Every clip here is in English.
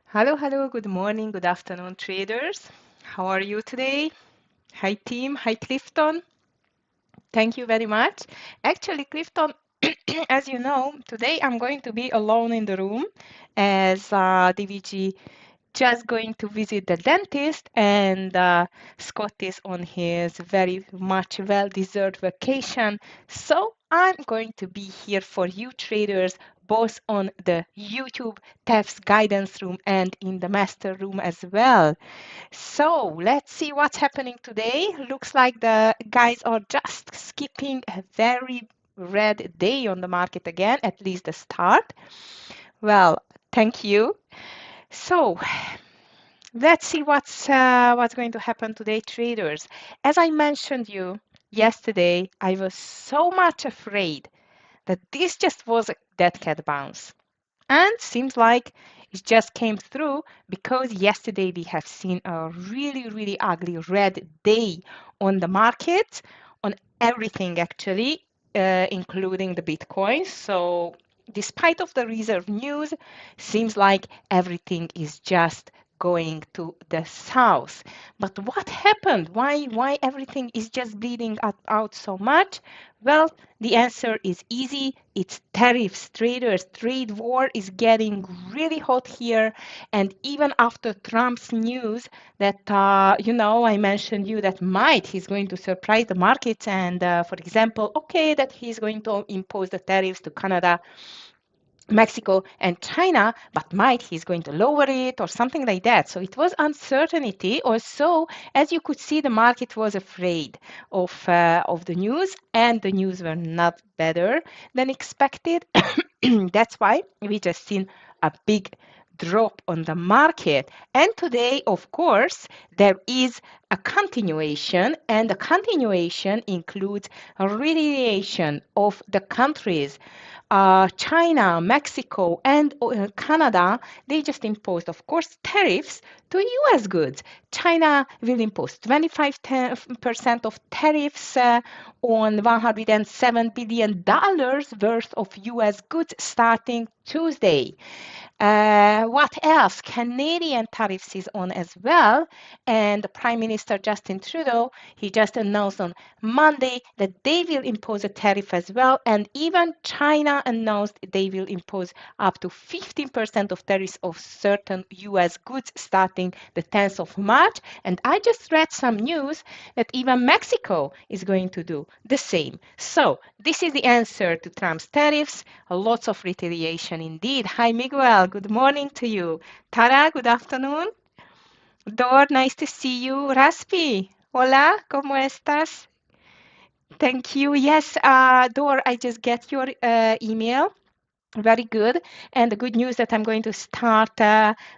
Hello, good morning, good afternoon, traders. How are you today? Hi, team. Hi, Clifton. Thank you very much. Actually, Clifton, as you know, today I'm going to be alone in the room as DVG just going to visit the dentist, and Scott is on his very much well-deserved vacation. So I'm going to be here for you traders, both on the YouTube TEFS guidance room and in the master room as well. So let's see what's happening today. Looks like the guys are just skipping a very red day on the market again, at least the start. Well, thank you. So let's see what's going to happen today, traders. As I mentioned you yesterday, I was so much afraid that this just was a dead cat bounce. And seems like it just came through because yesterday we have seen a really ugly red day on the market, on everything actually, including the Bitcoin. So despite of the reserve news, seems like everything is just going to the south. But what happened? Why everything is just bleeding out so much? Well, the answer is easy. It's tariffs, traders. Trade war is getting really hot here. And even after Trump's news that, I mentioned you that he's going to surprise the markets. And for example, okay, that he's going to impose the tariffs to Canada, Mexico and China, but he's going to lower it or something like that. So it was uncertainty. Also, as you could see, the market was afraid of the news, and the news were not better than expected. That's why we just seen a big drop on the market. And today, of course, there is a continuation, and the continuation includes a retaliation of the countries. China, Mexico, and Canada, they just imposed, of course, tariffs to US goods. China will impose 25% of tariffs on $107 billion worth of US goods starting Tuesday. What else? Canadian tariffs is on as well. And the Prime Minister Justin Trudeau, he just announced on Monday that they will impose a tariff as well. And even China announced they will impose up to 15% of tariffs of certain US goods starting the 10th of March. And I just read some news that even Mexico is going to do the same. So this is the answer to Trump's tariffs. Lots of retaliation indeed. Hi, Miguel. Good morning to you. Tara, good afternoon. Dor, nice to see you. Raspi, hola, ¿cómo estás? Thank you. Yes, Dor, I just get your email. Very good. And the good news that I'm going to start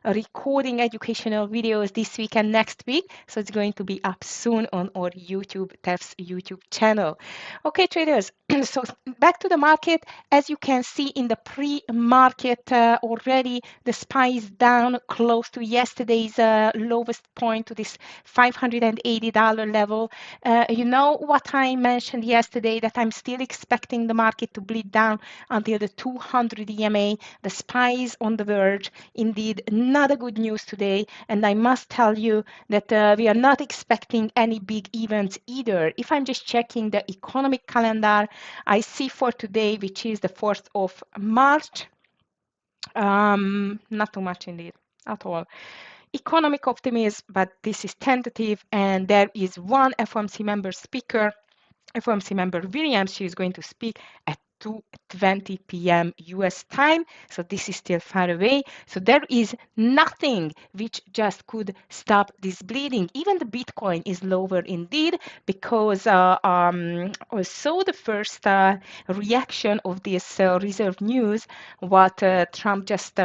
recording educational videos this week and next week. So it's going to be up soon on our YouTube, TEFS YouTube channel. Okay, traders. So back to the market. As you can see in the pre-market already, the SPY is down close to yesterday's lowest point, to this $580 level. You know what I mentioned yesterday, that I'm still expecting the market to bleed down until the 200 EMA. The SPY is on the verge. Indeed, not a good news today. And I must tell you that we are not expecting any big events either. If I'm just checking the economic calendar, I see for today, which is the 4th of March, not too much indeed at all. Economic optimism, but this is tentative, and there is one FOMC member speaker, FOMC member Williams. She is going to speak at 2:20 p.m. US time, so this is still far away. So there is nothing which just could stop this bleeding. Even the Bitcoin is lower indeed, because also the first reaction of this reserve news, what Trump just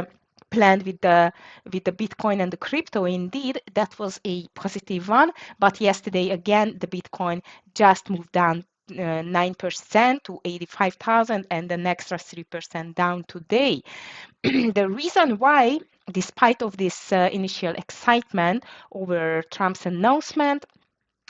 planned with the Bitcoin and the crypto, indeed that was a positive one. But yesterday again, the Bitcoin just moved down 9% to 85,000, and an extra 3% down today. The reason why, despite of this initial excitement over Trump's announcement,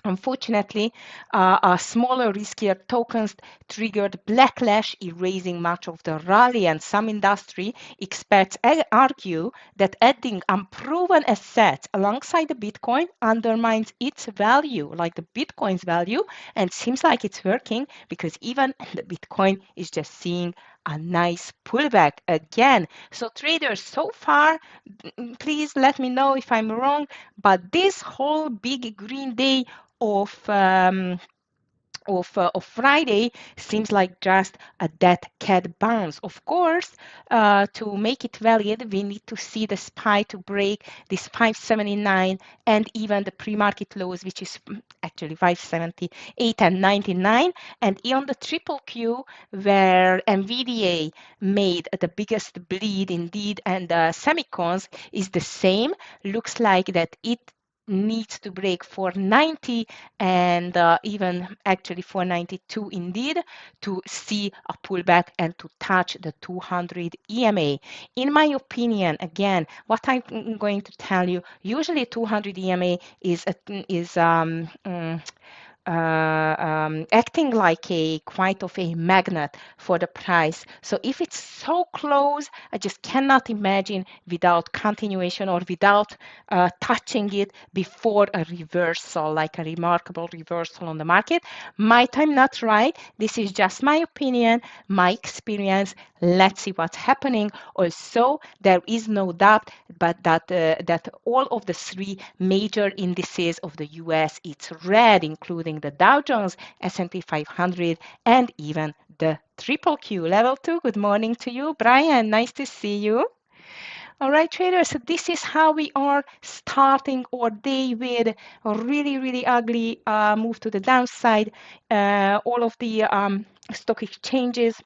Unfortunately, smaller, riskier tokens triggered backlash, erasing much of the rally, and some industry experts argue that adding unproven assets alongside the Bitcoin undermines its value, like the Bitcoin's value, and seems like it's working because even the Bitcoin is just seeing a nice pullback again. So traders, so far, please let me know if I'm wrong, but this whole big green day of Friday seems like just a dead cat bounce. Of course, to make it valid, we need to see the SPY to break this 579 and even the pre-market lows, which is actually 578 and 99. And on the triple Q, where NVDA made the biggest bleed indeed, and the semicons is the same. Looks like that it needs to break 490 and even actually 492 indeed to see a pullback and to touch the 200 EMA. In my opinion, again, what I'm going to tell you, usually 200 EMA is acting like a quite of a magnet for the price. So if it's so close, I just cannot imagine without continuation or without touching it before a reversal, like a remarkable reversal on the market. Might I'm not right. This is just my opinion, my experience. Let's see what's happening. Also, there is no doubt but that all of the three major indices of the US, it's red, including the Dow Jones, S&P 500, and even the triple Q. Level 2, good morning to you. Brian, nice to see you. All right, traders, so this is how we are starting our day with a really, really ugly move to the downside. All of the stock exchanges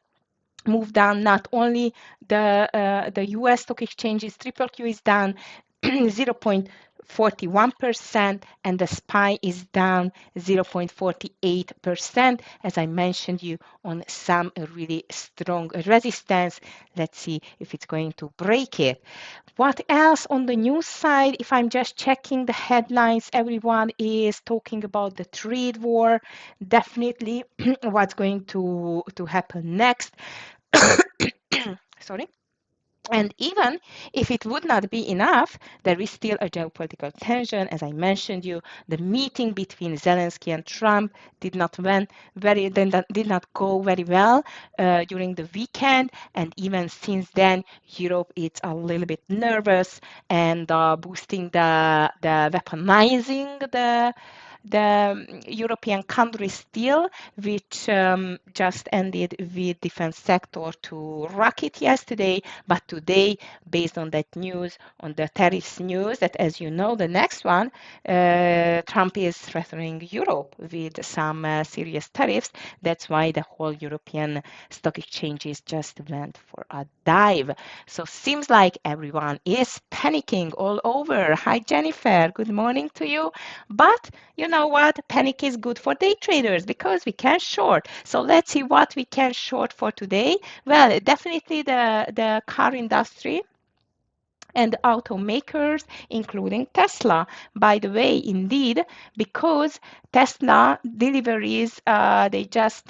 move down. Not only the US stock exchanges, triple Q is down 0.41% and the SPY is down 0.48%. As I mentioned you on some really strong resistance. Let's see if it's going to break it. What else on the news side? If I'm just checking the headlines, everyone is talking about the trade war. Definitely what's going to happen next. Sorry. And even if it would not be enough, there is still a geopolitical tension. As I mentioned you, the meeting between Zelensky and Trump did not go very well during the weekend. And even since then, Europe is a little bit nervous and boosting the weaponizing the European countries still, which just ended with defense sector to rocket yesterday. But today, based on that news, on the tariffs news, that as you know, the next one, Trump is threatening Europe with some serious tariffs. That's why the whole European stock exchanges just went for a dive. So seems like everyone is panicking all over. Hi, Jennifer. Good morning to you. But you know what? Panic is good for day traders because we can short. So let's see what we can short for today. Well, definitely the car industry and automakers, including Tesla. By the way, indeed, because Tesla deliveries, they just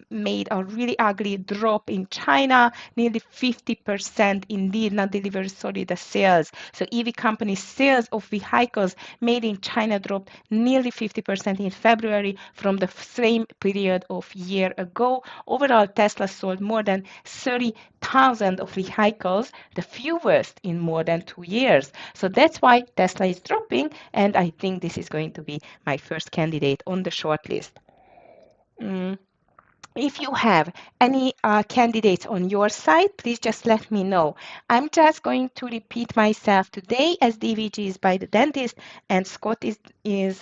made a really ugly drop in China, nearly 50% indeed, not deliveries, sorry, the sales. So EV companies' sales of vehicles made in China dropped nearly 50% in February from the same period of year ago. Overall, Tesla sold more than 30,000 of vehicles, the fewest in more than 2 years. So that's why Tesla is dropping, and I think this is going to be my first candidate on the short list. If you have any candidates on your side, please just let me know. I'm just going to repeat myself today as DVG is by the dentist and Scott is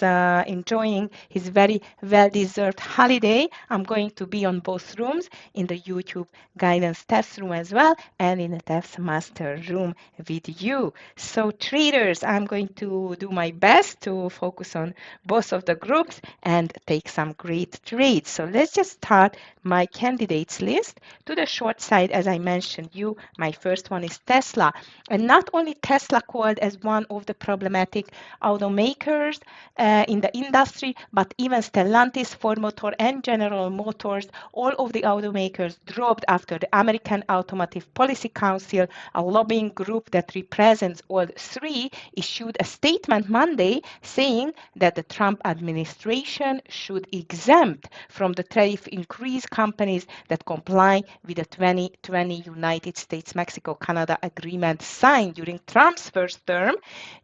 enjoying his very well-deserved holiday. I'm going to be on both rooms, in the YouTube guidance TEFS room as well and in the TEFS master room with you. So traders, I'm going to do my best to focus on both of the groups and take some great trades. So let's just start my candidates list. To the short side, as I mentioned you, my first one is Tesla. And not only Tesla called as one of the problematic automakers in the industry, but even Stellantis, Ford Motor, and General Motors, all of the automakers dropped after the American Automotive Policy Council, a lobbying group that represents all three, issued a statement Monday saying that the Trump administration should exempt from the tariff increase companies that comply with the 2020 United States-Mexico-Canada agreement signed during Trump's first term.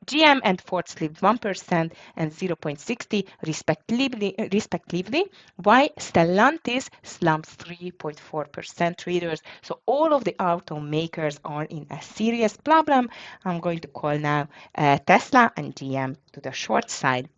GM and Ford slipped 1% and 0.60 respectively, while Stellantis slumped 3.4% traders. So all of the automakers are in a serious problem. I'm going to call now Tesla and GM to the short side.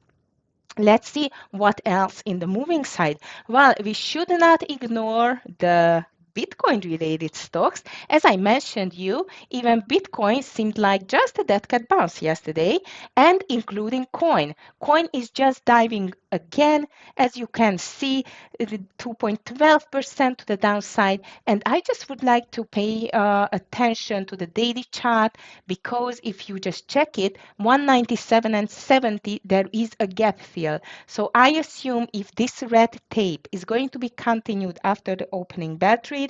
Let's see what else in the moving side. Well, we should not ignore the Bitcoin related stocks. As I mentioned you, even Bitcoin seemed like just a dead cat bounce yesterday, and including Coin. Coin is just diving again, as you can see, 2.12% to the downside. And I just would like to pay attention to the daily chart, because if you just check it, 197 and 70, there is a gap fill. So I assume if this red tape is going to be continued after the opening bell, traders,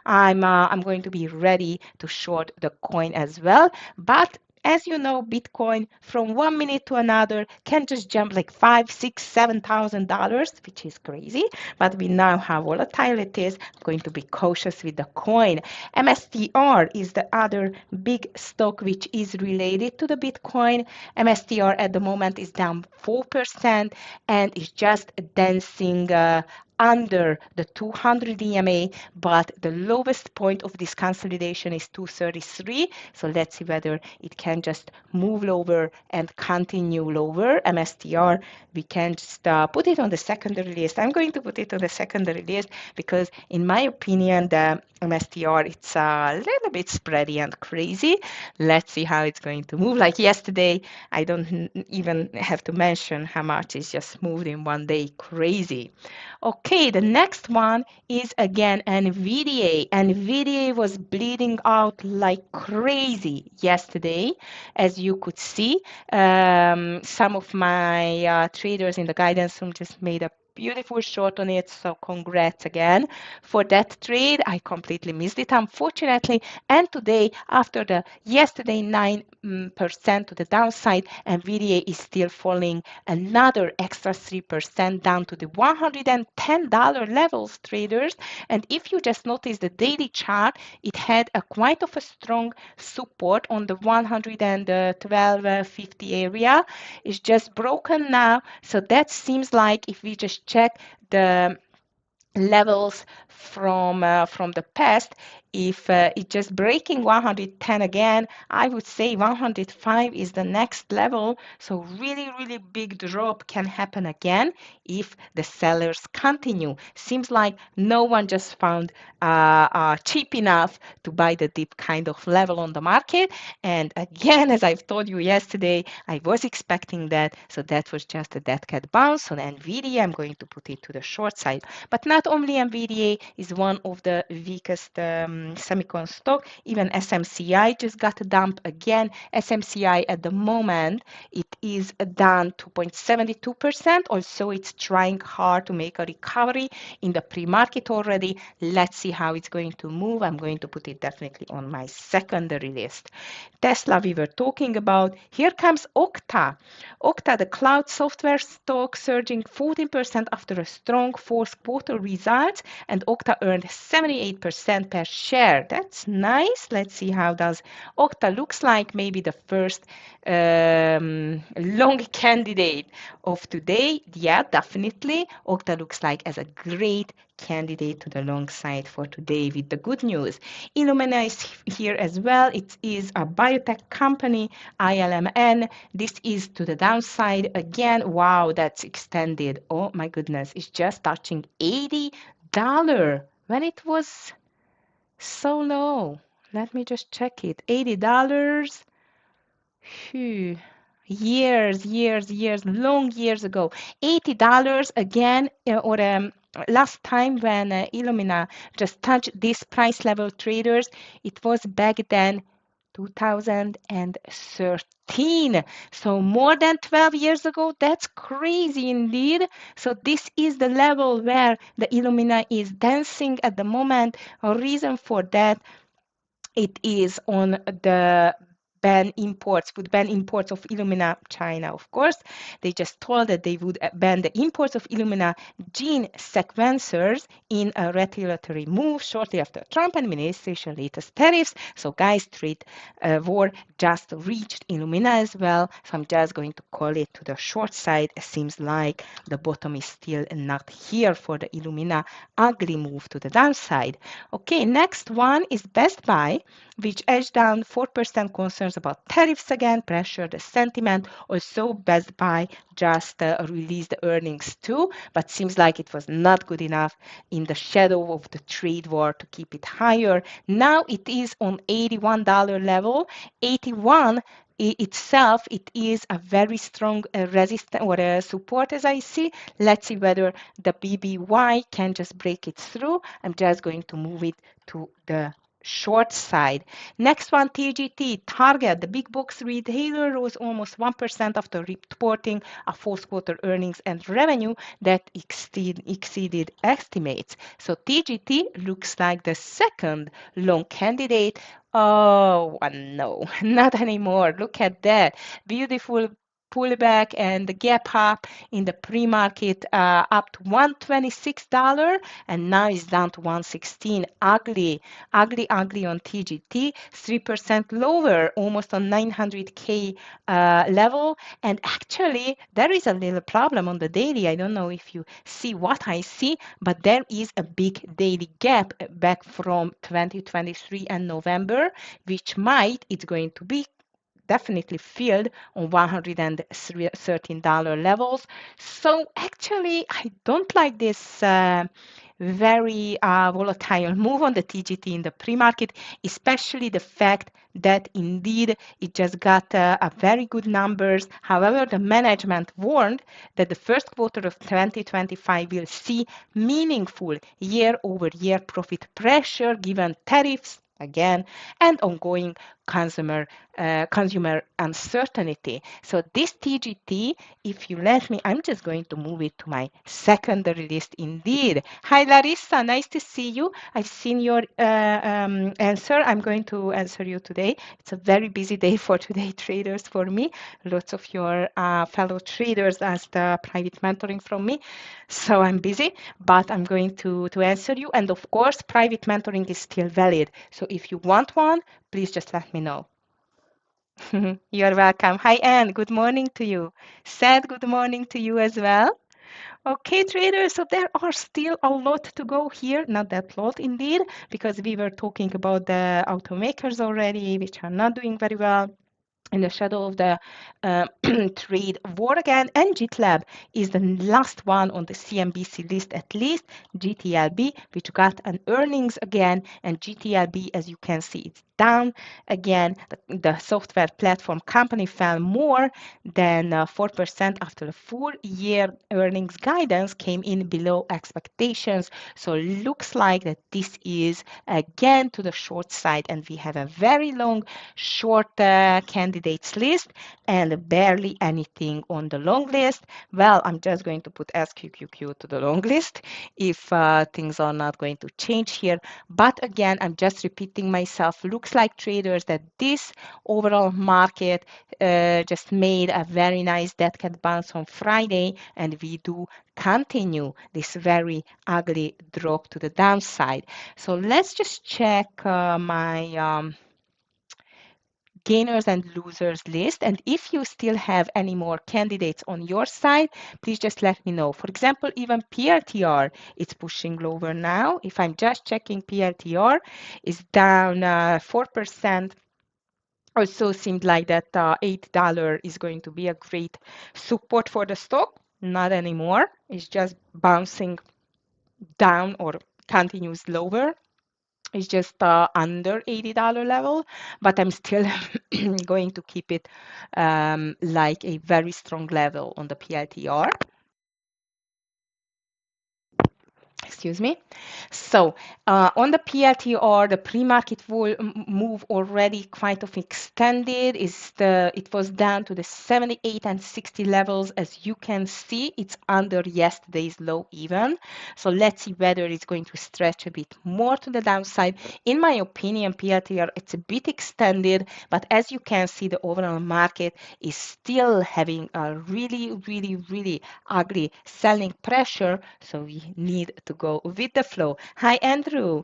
I'm going to be ready to short the coin as well. But as you know, Bitcoin from 1 minute to another can just jump like $5,000, $6,000, $7,000, which is crazy. But we know how volatile it is. I'm going to be cautious with the coin. MSTR is the other big stock which is related to the Bitcoin. MSTR at the moment is down 4% and is just dancing under the 200 EMA, but the lowest point of this consolidation is 233. So let's see whether it can just move lower and continue lower. MSTR, we can just put it on the secondary list. I'm going to put it on the secondary list because, in my opinion, the MSTR, it's a little bit spready and crazy. Let's see how it's going to move. Like yesterday, I don't even have to mention how much it's just moved in one day. Crazy. Okay, the next one is again NVIDIA. NVIDIA was bleeding out like crazy yesterday, as you could see. Some of my traders in the guidance room just made a beautiful short on it, so congrats again for that trade. I completely missed it, unfortunately. And today, after the yesterday 9% to the downside, NVIDIA is still falling another extra 3% down to the $110 levels, traders. And if you just notice the daily chart, it had a quite of a strong support on the 112.50 area. It's just broken now. So that seems like, if we just check the levels from the past, if it's just breaking 110 again, I would say 105 is the next level. So really big drop can happen again if the sellers continue. Seems like no one just found cheap enough to buy the dip kind of level on the market. And again, as I've told you yesterday, I was expecting that. So that was just a dead cat bounce on NVIDIA. I'm going to put it to the short side. But not only NVIDIA is one of the weakest semicon stock, even SMCI just got a dump again. SMCI at the moment, it is down 2.72%. Also, it's trying hard to make a recovery in the pre-market already. Let's see how it's going to move. I'm going to put it definitely on my secondary list. Tesla, we were talking about. Here comes Okta. Okta, the cloud software stock, surging 14% after a strong fourth quarter results, and Okta earned 78% per share. That's nice. Let's see how does Okta looks like. Maybe the first long candidate of today. Yeah, definitely. Okta looks like as a great candidate to the long side for today with the good news. Illumina is here as well. It is a biotech company, ILMN. This is to the downside again. Wow, that's extended. Oh my goodness, it's just touching $80 when it was so low. Let me just check it. $80. Phew. Years, long years ago. $80 again, or last time when Illumina just touched this price level, traders, it was back then 2013. So more than 12 years ago. That's crazy indeed. So this is the level where the Illumina is dancing at the moment. A reason for that, it is on the would ban imports of Illumina. China, of course. They just told that they would ban the imports of Illumina gene sequencers in a retaliatory move shortly after Trump administration latest tariffs. So guys, trade war just reached Illumina as well. So I'm just going to call it to the short side. It seems like the bottom is still not here for the Illumina ugly move to the downside. Okay, next one is Best Buy, which edged down 4% concerns about tariffs again, pressured the sentiment. Also, Best Buy just released the earnings too, but seems like it was not good enough in the shadow of the trade war to keep it higher. Now it is on $81 level. 81 itself, it is a very strong resistance or a support as I see. Let's see whether the BBY can just break it through. I'm just going to move it to the short side. Next one, TGT, Target, the big box retailer, rose almost 1% after reporting a fourth quarter earnings and revenue that exceeded estimates. So TGT looks like the second long candidate. Oh, no, not anymore. Look at that. Beautiful pullback and the gap up in the pre-market up to $126 and now it's down to 116. Ugly, ugly, ugly on TGT, 3% lower, almost on 900K level. And actually, there is a little problem on the daily. I don't know if you see what I see, but there is a big daily gap back from 2023 and November, which it's going to be definitely filled on $113 levels. So actually, I don't like this very volatile move on the TGT in the pre-market, especially the fact that indeed it just got a very good numbers. However, the management warned that the first quarter of 2025 will see meaningful year-over-year profit pressure given tariffs again and ongoing consumer uncertainty. So this TGT, if you let me, I'm just going to move it to my secondary list indeed. Hi Larissa, nice to see you. I've seen your answer. I'm going to answer you today. It's a very busy day for today traders for me. Lots of your fellow traders asked private mentoring from me. So I'm busy, but I'm going to answer you. And of course, private mentoring is still valid. So if you want one, please just let me know. You're welcome. Hi, Anne. Good morning to you. Sad good morning to you as well. Okay, traders, so there are still a lot to go here. Not that lot indeed, because we were talking about the automakers already, which are not doing very well in the shadow of the trade war again. And GitLab is the last one on the CNBC list, at least. GTLB, which got an earnings again, and GTLB, as you can see, it's down again. The software platform company fell more than 4% after the full year earnings guidance came in below expectations. So looks like that this is again to the short side, and we have a very long short candidates list and barely anything on the long list. Well, I'm just going to put SQQQ to the long list if things are not going to change here. But again, I'm just repeating myself. Looks like traders that this overall market just made a very nice dead cat bounce on Friday, and we do continue this very ugly drop to the downside. So let's just check my gainers and losers list. And if you still have any more candidates on your side, please just let me know. For example, even PLTR, it's pushing lower now. If I'm just checking PLTR, is down 4%. Also seemed like that $8 is going to be a great support for the stock. Not anymore. It's just bouncing down or continues lower. It's just under $80 level, but I'm still going to keep it like a very strong level on the PLTR. Excuse me. So on the PLTR, the pre-market move already quite of extended. It was down to the 78 and 60 levels. As you can see, it's under yesterday's low even. So let's see whether it's going to stretch a bit more to the downside. In my opinion, PLTR, it's a bit extended, but as you can see, the overall market is still having a really ugly selling pressure. So we need to go with the flow. Hi, Andrew.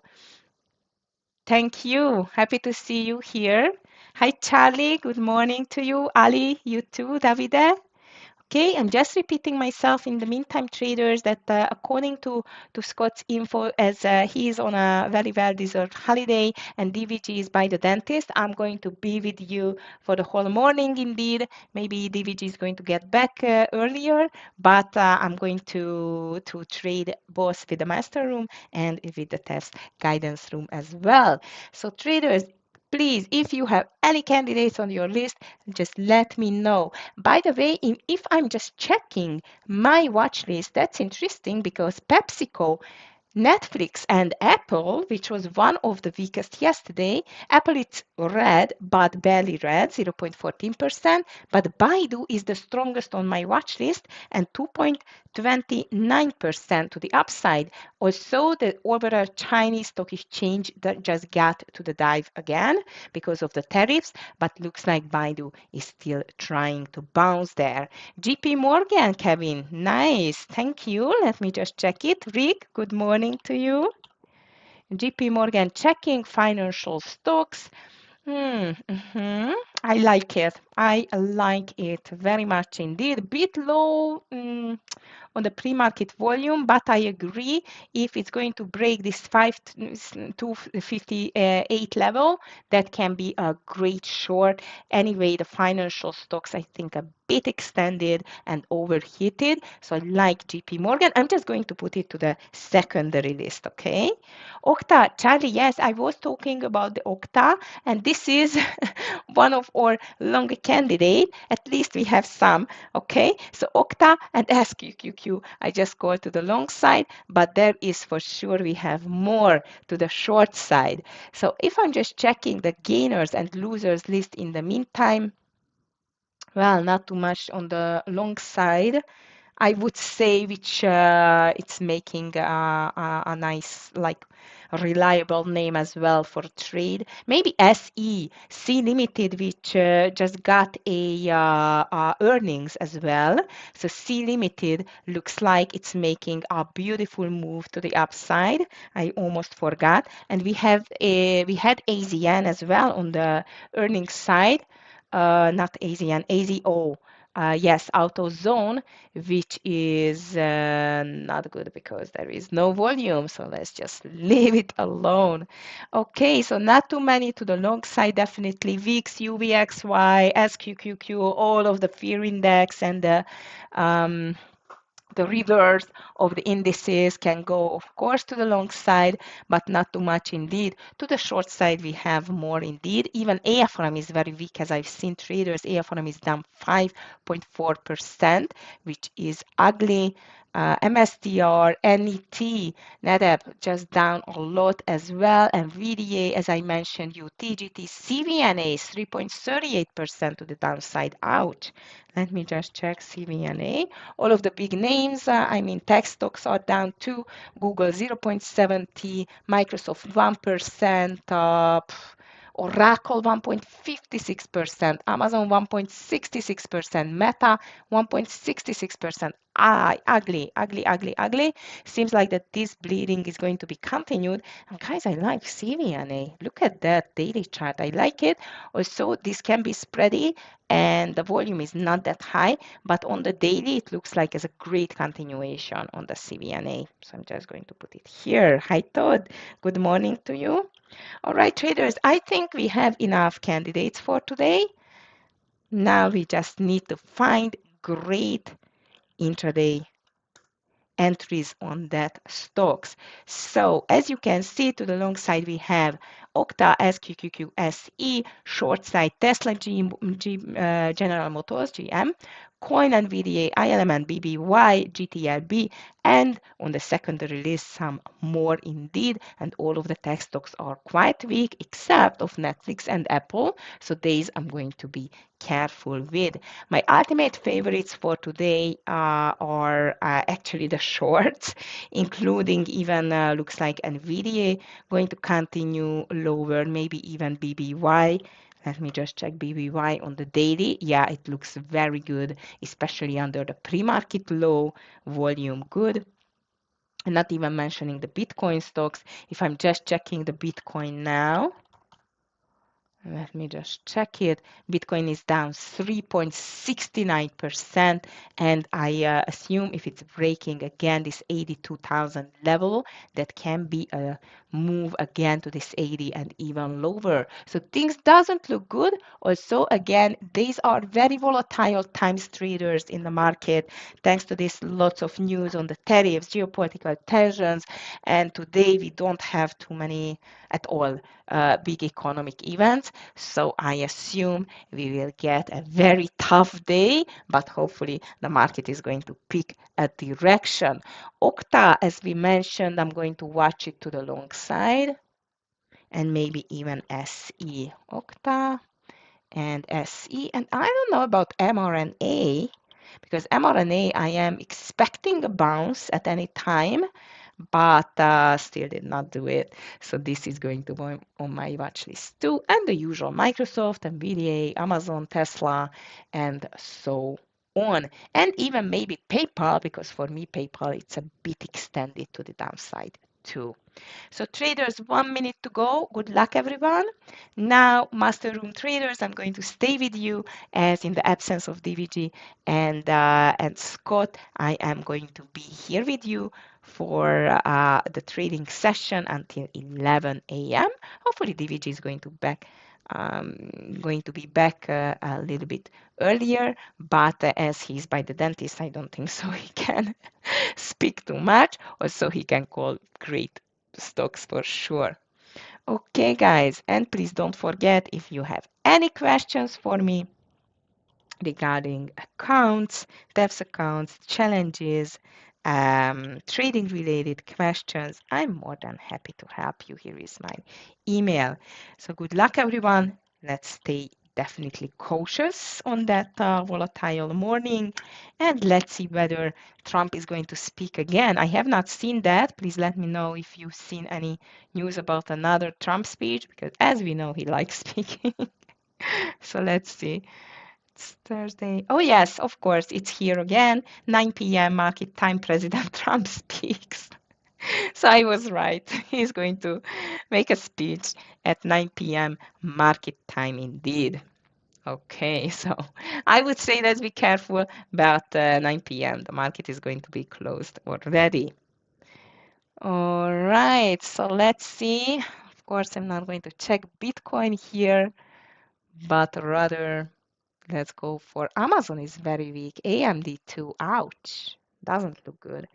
Thank you. Happy to see you here. Hi, Charlie. Good morning to you. Ali, you too. Davide. Okay, I'm just repeating myself in the meantime, traders, that according to Scott's info, as he is on a very well-deserved holiday and DVG is by the dentist, I'm going to be with you for the whole morning indeed. Maybe DVG is going to get back earlier, but I'm going to trade both with the master room and with the TEFS guidance room as well. So traders, please, if you have any candidates on your list, just let me know. By the way, if I'm just checking my watch list, that's interesting because PepsiCo, Netflix, and Apple, which was one of the weakest yesterday, Apple is red, but barely red, 0.14%, but Baidu is the strongest on my watch list and 2.29% to the upside. Also, the overall Chinese stock exchange that just got to the dive again because of the tariffs, but looks like Baidu is still trying to bounce there. JP Morgan, Kevin, nice, thank you. Let me just check it. Rick, good morning to you. JP Morgan checking financial stocks. I like it. I like it very much indeed. Bit low on the pre-market volume, but I agree if it's going to break this 258 level, that can be a great short. Anyway, the financial stocks, I think, a bit extended and overheated. So I like JP Morgan. I'm just going to put it to the secondary list, okay? Okta, Charlie, yes, I was talking about the Okta, and this is one of our long candidate. At least we have some, okay? So Okta and SQQQ, I just call to the long side, but there is for sure we have more to the short side. So if I'm just checking the gainers and losers list in the meantime, well, not too much on the long side. I would say which it's making a nice, like, reliable name as well for trade. Maybe SE, C Limited, which just got a earnings as well. So C Limited looks like it's making a beautiful move to the upside. I almost forgot. And we had AZN as well on the earnings side. Not AZN, AZO. Yes, AutoZone, which is not good because there is no volume. So let's just leave it alone. Okay, so not too many to the long side, definitely. VIX, UVXY, SQQQ, all of the fear index and the reverse of the indices can go, of course, to the long side, but not too much indeed. To the short side, we have more indeed. Even AFRM is very weak, as I've seen traders. AFRM is down 5.4%, which is ugly. MSTR, NET, NetApp just down a lot as well. And VDA, as I mentioned, UTGT, CVNA is 3.38% to the downside. Ouch. Let me just check CVNA. All of the big names, I mean, tech stocks are down too. Google 0.70, Microsoft 1%, Oracle 1.56%, Amazon 1.66%, Meta 1.66%. Ugly. Seems like that this bleeding is going to be continued. And guys, I like CVNA. Look at that daily chart. I like it. Also, this can be spready and the volume is not that high, but on the daily, it looks like it's a great continuation on the CVNA. So I'm just going to put it here. Hi, Todd. Good morning to you. All right, traders, I think we have enough candidates for today. Now we just need to find great intraday entries on that stocks. So as you can see, to the long side, we have Okta, SQQQ, SE, short side Tesla, General Motors, GM, Bitcoin, NVDA, ILM, BBY, GTLB, and on the secondary list, some more indeed. And all of the tech stocks are quite weak, except of Netflix and Apple. So these I'm going to be careful with. My ultimate favorites for today are actually the shorts, including even looks like NVDA going to continue lower, maybe even BBY. Let me just check BBY on the daily. Yeah, it looks very good, especially under the pre-market low, volume good. And not even mentioning the Bitcoin stocks. If I'm just checking the Bitcoin now, let me just check it. Bitcoin is down 3.69%, and I assume if it's breaking again this 82,000 level, that can be a move again to this 80 and even lower. So things doesn't look good. Also, again, these are very volatile times, traders, in the market. Thanks to this, lots of news on the tariffs, geopolitical tensions, and today we don't have too many at all big economic events. So I assume we will get a very tough day, but hopefully the market is going to pick a direction. Okta, as we mentioned, I'm going to watch it to the long side, and maybe even SE. Okta and SE. And I don't know about mRNA, because mRNA I am expecting a bounce at any time, but still did not do it. So this is going to be on my watch list too. And the usual Microsoft, NVIDIA, Amazon, Tesla, and so on. And even maybe PayPal, because for me, PayPal, it's a bit extended to the downside too. So traders, 1 minute to go. Good luck, everyone. Now, master room traders, I'm going to stay with you as in the absence of DVG and Scott. I am going to be here with you for the trading session until 11 a.m. Hopefully, DVG is going to be back a little bit earlier, but as he's by the dentist, I don't think so he can speak too much. Also, he can call great stocks for sure. Okay, guys, and please don't forget, if you have any questions for me regarding accounts, TEFS accounts, challenges, trading related questions, I'm more than happy to help you. Here is my email. So good luck, everyone. Let's stay definitely cautious on that volatile morning, and let's see whether Trump is going to speak again. I have not seen that. Please let me know if you've seen any news about another Trump speech, because as we know, he likes speaking. So let's see. It's Thursday. Oh, yes, of course, it's here again. 9 p.m. market time, President Trump speaks. So I was right. He's going to make a speech at 9 p.m. market time indeed. Okay, so I would say let's be careful about 9 p.m. The market is going to be closed already. All right, so let's see. Of course, I'm not going to check Bitcoin here, but rather let's go for Amazon is very weak. AMD too. Ouch. Doesn't look good.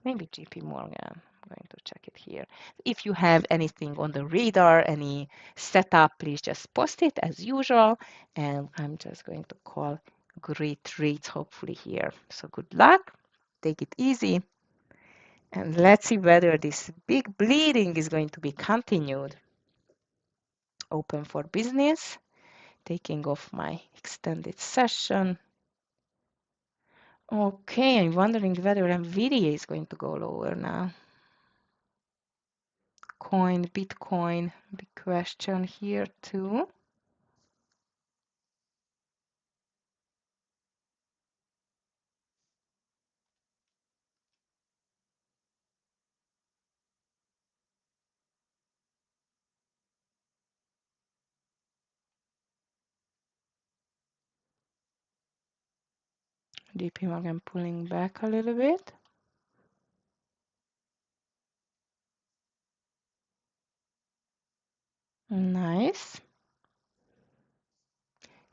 Maybe JP Morgan. I'm going to check it here. If you have anything on the radar, any setup, please just post it as usual. And I'm just going to call great rates hopefully here. So good luck. Take it easy. And let's see whether this big bleeding is going to be continued. Open for business. Taking off my extended session. Okay, I'm wondering whether NVIDIA is going to go lower now. Coin, Bitcoin, big question here too. JP Morgan pulling back a little bit. Nice.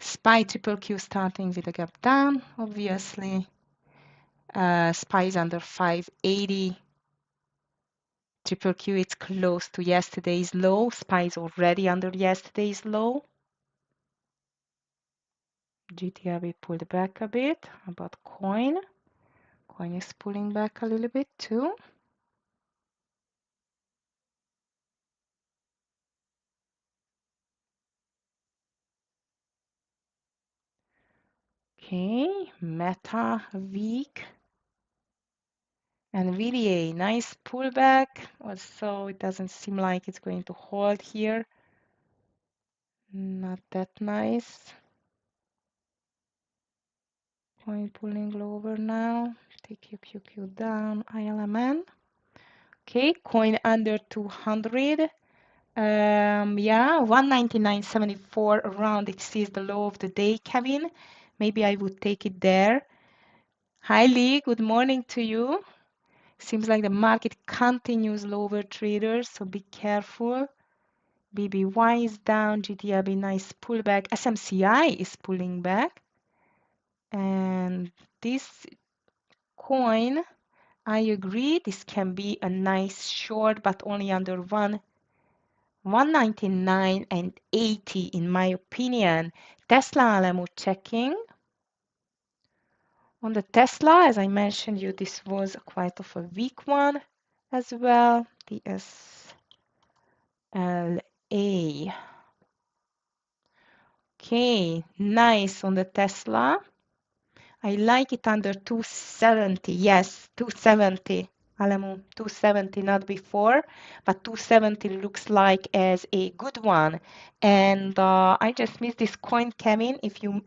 SPY triple Q starting with a gap down, obviously. SPY is under 580. Triple Q is close to yesterday's low. SPY is already under yesterday's low. GTRB pulled back a bit. How about coin? Coin is pulling back a little bit too. Okay, Meta weak. And VDA, nice pullback. Also, it doesn't seem like it's going to hold here. Not that nice. Coin pulling lower now. TQQQ down, ILMN. Okay, coin under 200. Yeah, 199.74 around. It sees the low of the day, Kevin. Maybe I would take it there. Hi, Lee. Good morning to you. Seems like the market continues lower, traders, so be careful. BBY is down, GTRB nice pullback. SMCI is pulling back. And this coin, I agree, this can be a nice short, but only under 199 and 80 in my opinion. Tesla Alamo checking. On the Tesla, as I mentioned you, this was quite of a weak one as well. The SLA. Okay, nice on the Tesla. I like it under 270. Yes, 270. Alemu, 270, not before, but 270 looks like as a good one. And I just missed this coin, Kevin. If you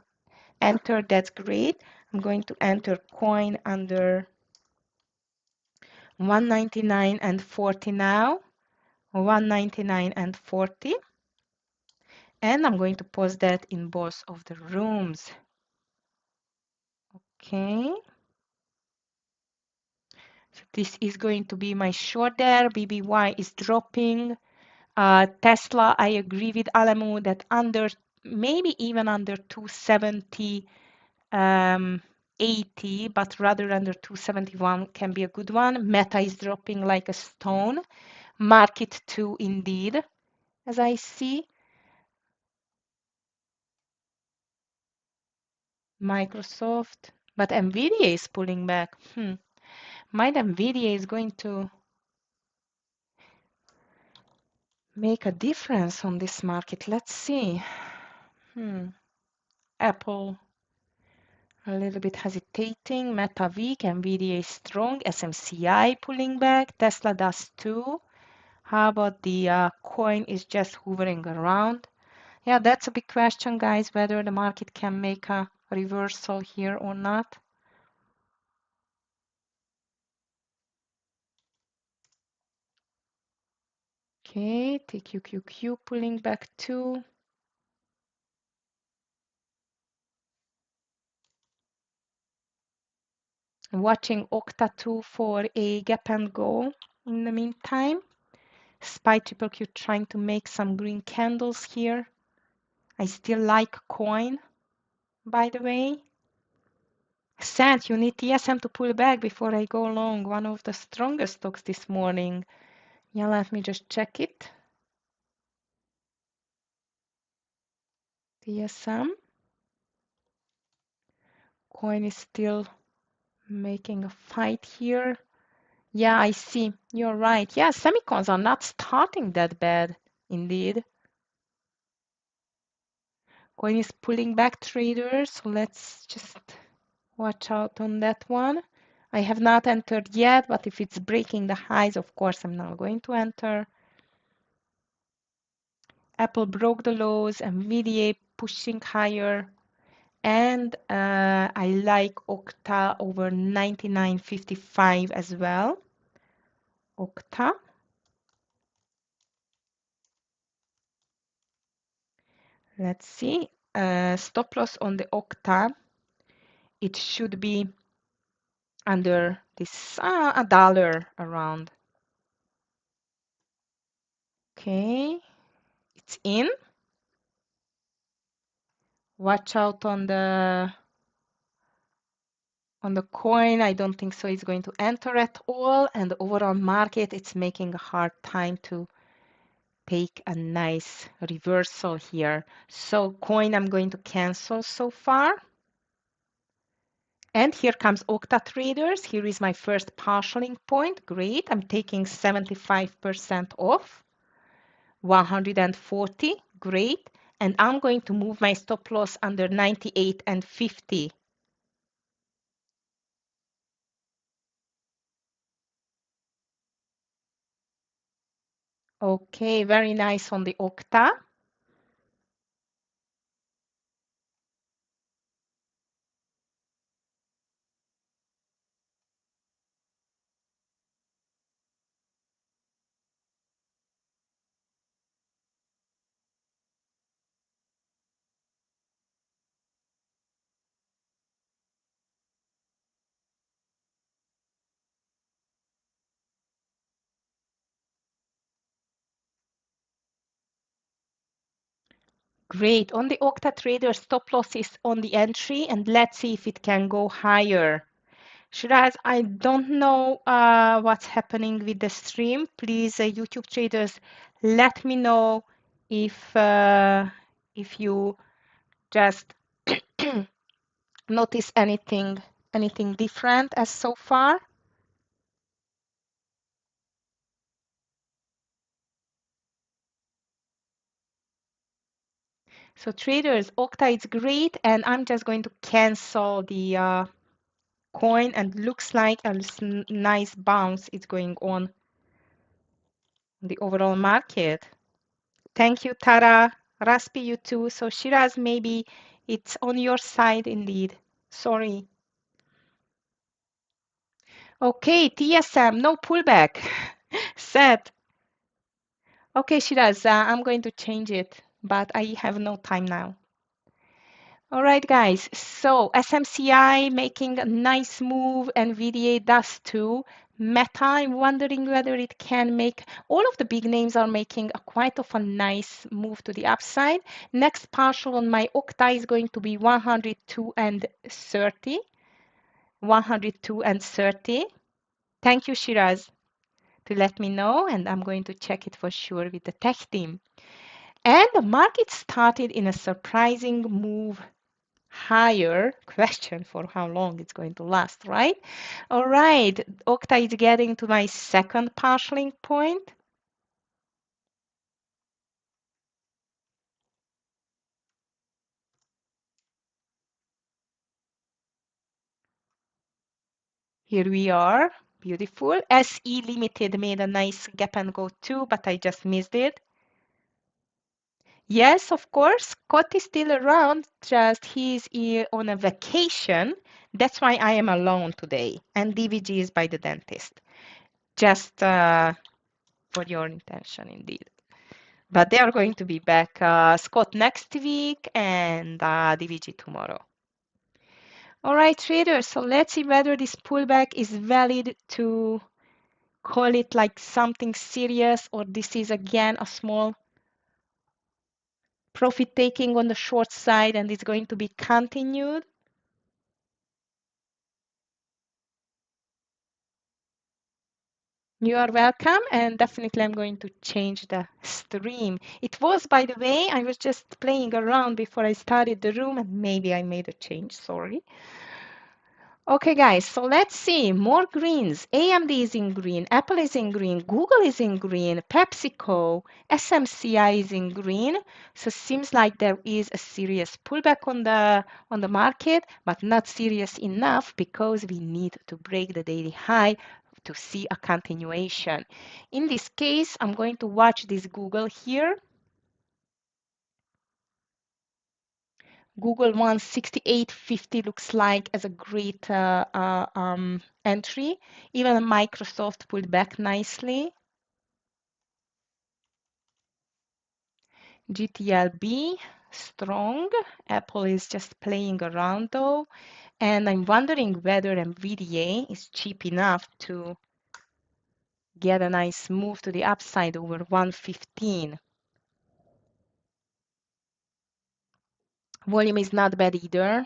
enter, that's great. I'm going to enter coin under 199 and 40 now. 199 and 40. And I'm going to post that in both of the rooms. Okay. So this is going to be my short there. BBY is dropping. Tesla, I agree with Alamu that under, maybe even under 270, 80, but rather under 271 can be a good one. Meta is dropping like a stone. Market too, indeed, as I see. Microsoft, but Nvidia is pulling back. Might Nvidia is going to make a difference on this market. Let's see. Apple a little bit hesitating. Meta weak, Nvidia is strong. SMCI pulling back. Tesla does too. How about the coin is just hovering around? Yeah, that's a big question, guys, whether the market can make a reversal here or not. Okay, TQQQ pulling back too. Watching Octa 2 for a gap and go in the meantime. SPY triple Q trying to make some green candles here. I still like coin, by the way. Seth, you need TSM to pull back before I go long. One of the strongest stocks this morning. Yeah, let me just check it. TSM. Coin is still making a fight here. Yeah, I see. You're right. Yeah, semicons are not starting that bad, indeed. Coin is pulling back, traders, so let's just watch out on that one. I have not entered yet, but if it's breaking the highs, of course, I'm not going to enter. Apple broke the lows, Nvidia pushing higher, and I like Okta over 99.55 as well. Okta. Let's see. Stop loss on the Okta. It should be under this $1 around. Okay, it's in. Watch out on the coin. I don't think so it's going to enter at all. And the overall market, it's making a hard time to take a nice reversal here. So coin I'm going to cancel so far. And here comes Octa traders. Here is my first partialing point. Great. I'm taking 75% off. 140. Great. And I'm going to move my stop loss under 98 and 50. Okay, very nice on the Octa. Great. On the Octa trader, stop loss is on the entry, and let's see if it can go higher. Shiraz, I don't know what's happening with the stream. Please, YouTube traders, let me know if you just notice anything different as so far. So traders, Octa is great, and I'm just going to cancel the coin, and looks like a nice bounce is going on the overall market. Thank you, Tara. Raspi, you too. So Shiraz, maybe it's on your side indeed. Sorry. Okay, TSM, no pullback. Set. Okay, Shiraz, I'm going to change it, but I have no time now. All right, guys. So SMCI making a nice move, NVDA does too. Meta, I'm wondering whether it can make, all of the big names are making a quite of a nice move to the upside. Next partial on my Octa is going to be 102 and 30. 102 and 30. Thank you, Shiraz, to let me know, and I'm going to check it for sure with the tech team. And the market started in a surprising move higher. Question for how long it's going to last, right? All right, Octa is getting to my second partialing point. Here we are. Beautiful. SE Limited made a nice gap and go too, but I just missed it. Yes, of course. Scott is still around, just he's on a vacation. That's why I am alone today. And DVG is by the dentist. Just for your intention, indeed. But they are going to be back, Scott next week and DVG tomorrow. All right, traders. So let's see whether this pullback is valid to call it like something serious, or this is again a small profit taking on the short side and it's going to be continued. You are welcome, and definitely I'm going to change the stream. It was, by the way, I was just playing around before I started the room, and maybe I made a change, sorry. Okay, guys, so let's see. More greens. AMD is in green, Apple is in green, Google is in green, PepsiCo, SMCI is in green. So it seems like there is a serious pullback on the market, but not serious enough because we need to break the daily high to see a continuation. In this case, I'm going to watch this Google here. Google 168.50 looks like as a great entry. Even Microsoft pulled back nicely. GTLB, strong. Apple is just playing around though. And I'm wondering whether NVDA is cheap enough to get a nice move to the upside over 115. Volume is not bad either.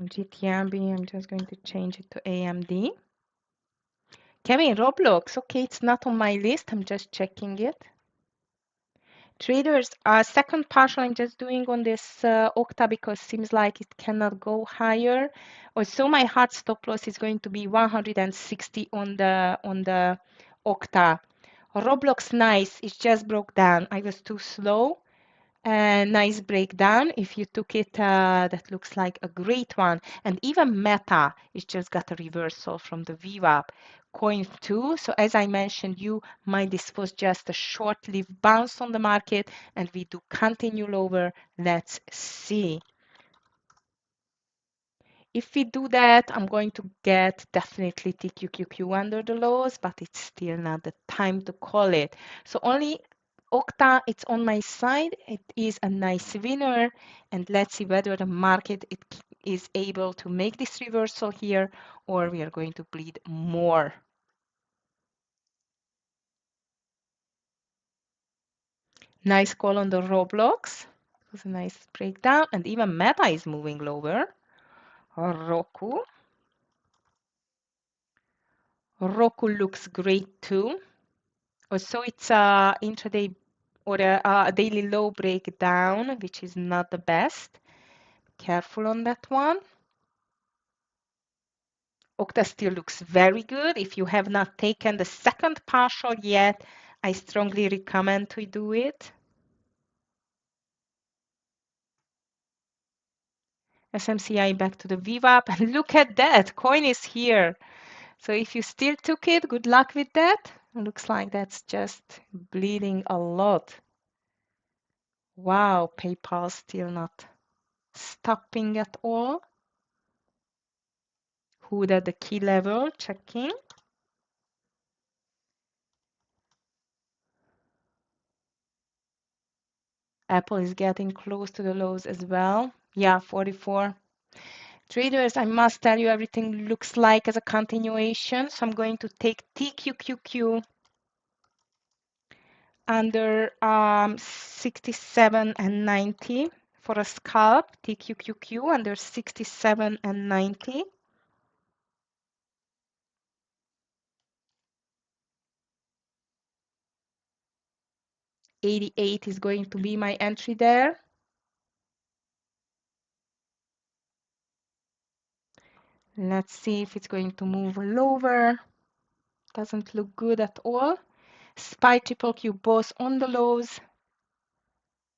GTLB, I'm just going to change it to AMD. Kevin, Roblox. Okay, it's not on my list. I'm just checking it. Traders, second partial I'm just doing on this Octa because seems like it cannot go higher. Also, my hard stop loss is going to be 160 on the Octa. Roblox, nice. It just broke down. I was too slow. Nice breakdown. If you took it, that looks like a great one. And even Meta, it just got a reversal from the VWAP. Coin too. So as I mentioned, this was just a short-lived bounce on the market, and we do continue lower. Let's see. If we do that, I'm going to get definitely TQQQ under the lows, but it's still not the time to call it. So only Octa, it's on my side. It is a nice winner. And let's see whether the market is able to make this reversal here, or we are going to bleed more. Nice call on the Roblox. It was a nice breakdown. And even Meta is moving lower. Roku. Roku looks great too. So it's a intraday or a daily low breakdown, which is not the best. Careful on that one. Okta still looks very good. If you have not taken the second partial yet, I strongly recommend to do it. SMCI back to the VWAP, and look at that, coin is here. So if you still took it, good luck with that. It looks like that's just bleeding a lot. Wow, PayPal still not stopping at all. Who at the key level, checking. Apple is getting close to the lows as well. Yeah, 44. Traders, I must tell you, everything looks like as a continuation. So I'm going to take TQQQ under 67 and 90 for a scalp. TQQQ under 67 and 90. $88 is going to be my entry there. Let's see if it's going to move lower. Doesn't look good at all. SPY triple Q both on the lows.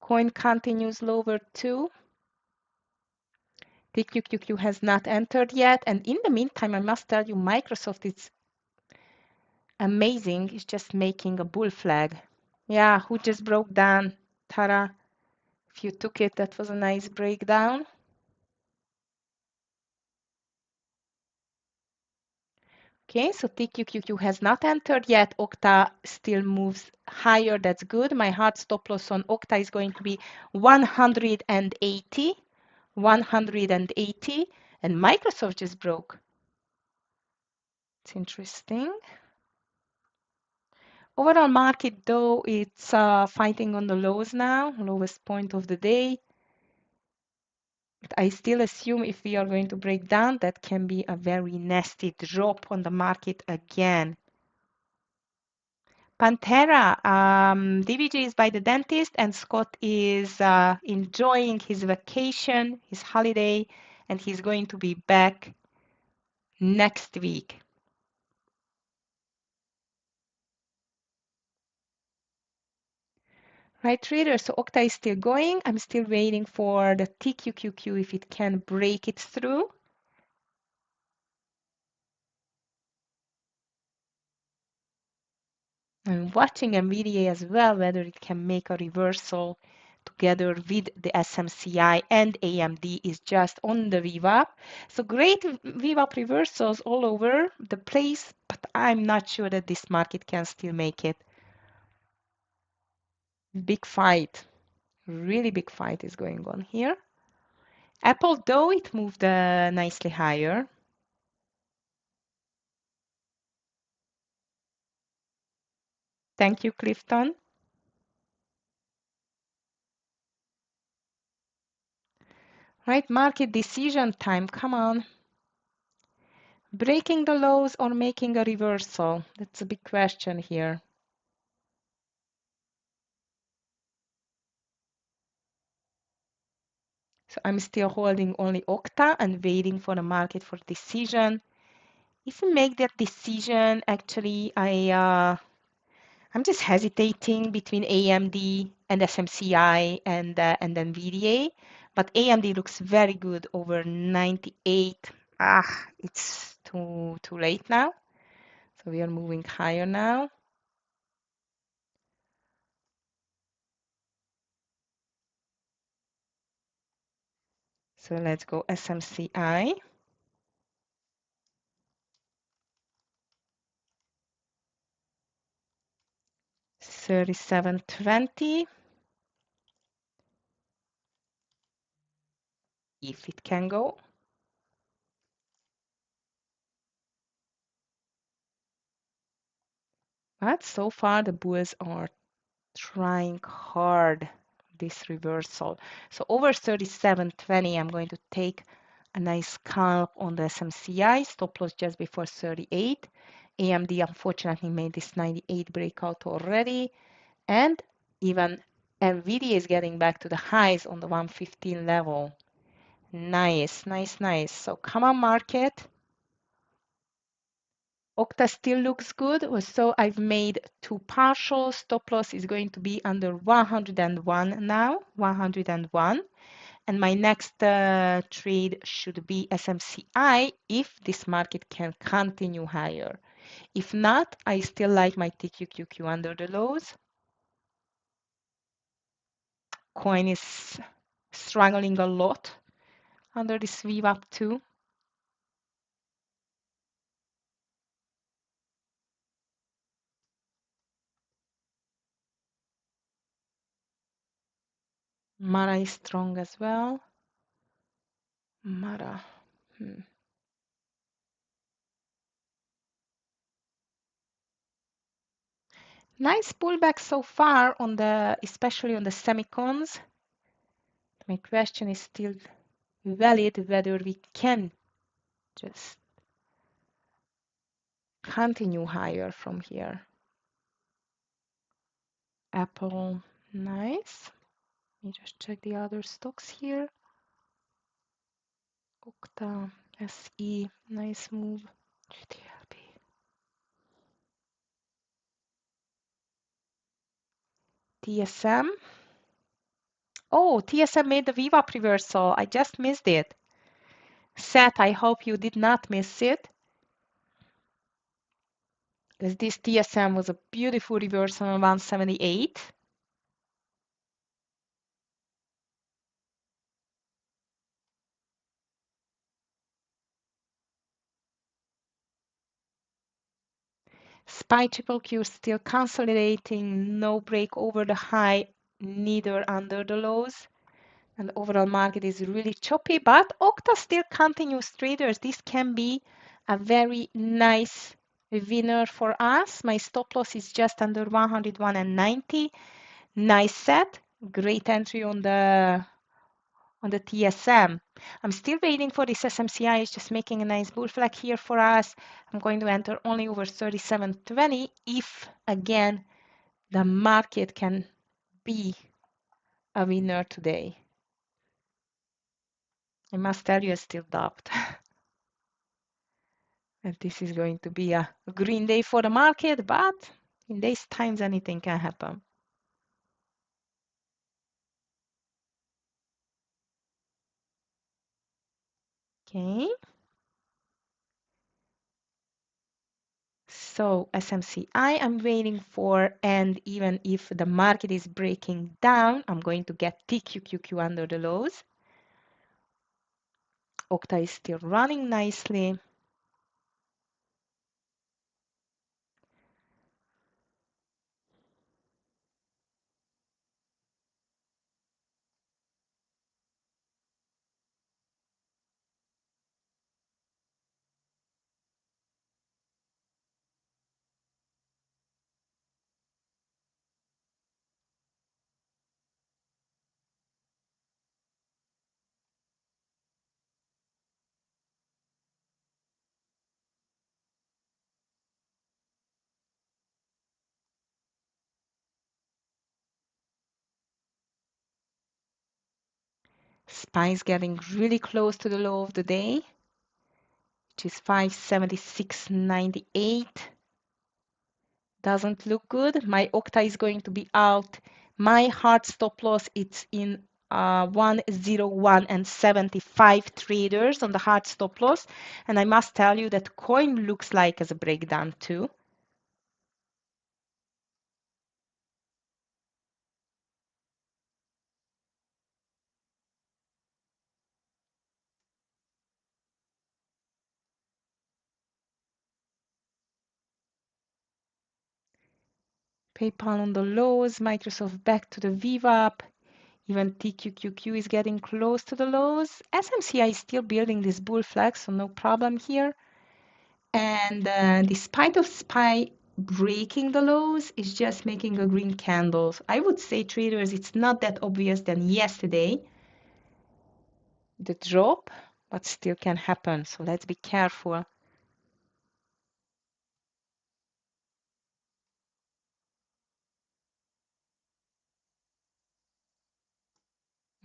Coin continues lower too. TQQQ has not entered yet. And in the meantime, I must tell you, Microsoft is amazing. It's just making a bull flag. Yeah, who just broke down? Tara, if you took it, that was a nice breakdown. Okay, so TQQQ has not entered yet. Okta still moves higher. That's good. My hard stop loss on Okta is going to be 180. 180. And Microsoft just broke. It's interesting. Overall market, though, it's fighting on the lows now, lowest point of the day. But I still assume if we are going to break down, that can be a very nasty drop on the market again. Pantera, DBJ is by the dentist, and Scott is enjoying his vacation, his holiday, and he's going to be back next week. Right, traders, so Okta is still going. I'm still waiting for the TQQQ if it can break it through. I'm watching NVIDIA as well, whether it can make a reversal together with the SMCI, and AMD is just on the VWAP. So great VWAP reversals all over the place, but I'm not sure that this market can still make it. Big fight, really big fight is going on here. Apple, though, it moved nicely higher. Thank you, Clifton. Right, market decision time, come on. Breaking the lows or making a reversal? That's a big question here. So I'm still holding only Okta and waiting for the market for decision. If we make that decision, actually, I'm just hesitating between AMD and SMCI and then VDA, but AMD looks very good over 98. It's too late now. So we are moving higher now. So let's go SMCI. 37.20. If it can go. But so far the bulls are trying hard this reversal. So over 37.20, I'm going to take a nice scalp on the SMCI, stop loss just before 38. AMD unfortunately made this 98 breakout already, and even NVIDIA is getting back to the highs on the 115 level. Nice, nice, nice. So come on, market. Okta still looks good. So I've made two partial. Stop loss is going to be under 101 now, 101. And my next trade should be SMCI if this market can continue higher. If not, I still like my TQQQ under the lows. Coin is struggling a lot under this VWAP too. Mara is strong as well. Mara. Nice pullback so far on the, especially on the semicons. My question is still valid whether we can just continue higher from here. Apple, nice. Let me just check the other stocks here. Okta, SE, nice move. GTLB. TSM. Oh, TSM made the VWAP reversal. I just missed it. Seth, I hope you did not miss it, because this TSM was a beautiful reversal on 178. SPY triple Q still consolidating, no break over the high, neither under the lows. And the overall market is really choppy, but Okta still continues traders. This can be a very nice winner for us. My stop loss is just under 101.90. Nice set, great entry on the TSM. I'm still waiting for this SMCI. It's just making a nice bull flag here for us. I'm going to enter only over 37.20 if, again, the market can be a winner today. I must tell you, I still doubt that this is going to be a green day for the market, but in these times, anything can happen. Okay. So SMCI I'm waiting for, and even if the market is breaking down, I'm going to get TQQQ under the lows. Okta is still running nicely. SPY is getting really close to the low of the day, which is 576.98. Doesn't look good. My Octa is going to be out. My hard stop loss, it's in 101 and 75 traders on the hard stop loss. And I must tell you that coin looks like as a breakdown too. PayPal on the lows, Microsoft back to the VWAP. Even TQQQ is getting close to the lows. SMCI is still building this bull flag, so no problem here. And despite of SPY breaking the lows, it's just making a green candle. I would say traders, it's not that obvious than yesterday, the drop, but still can happen. So let's be careful.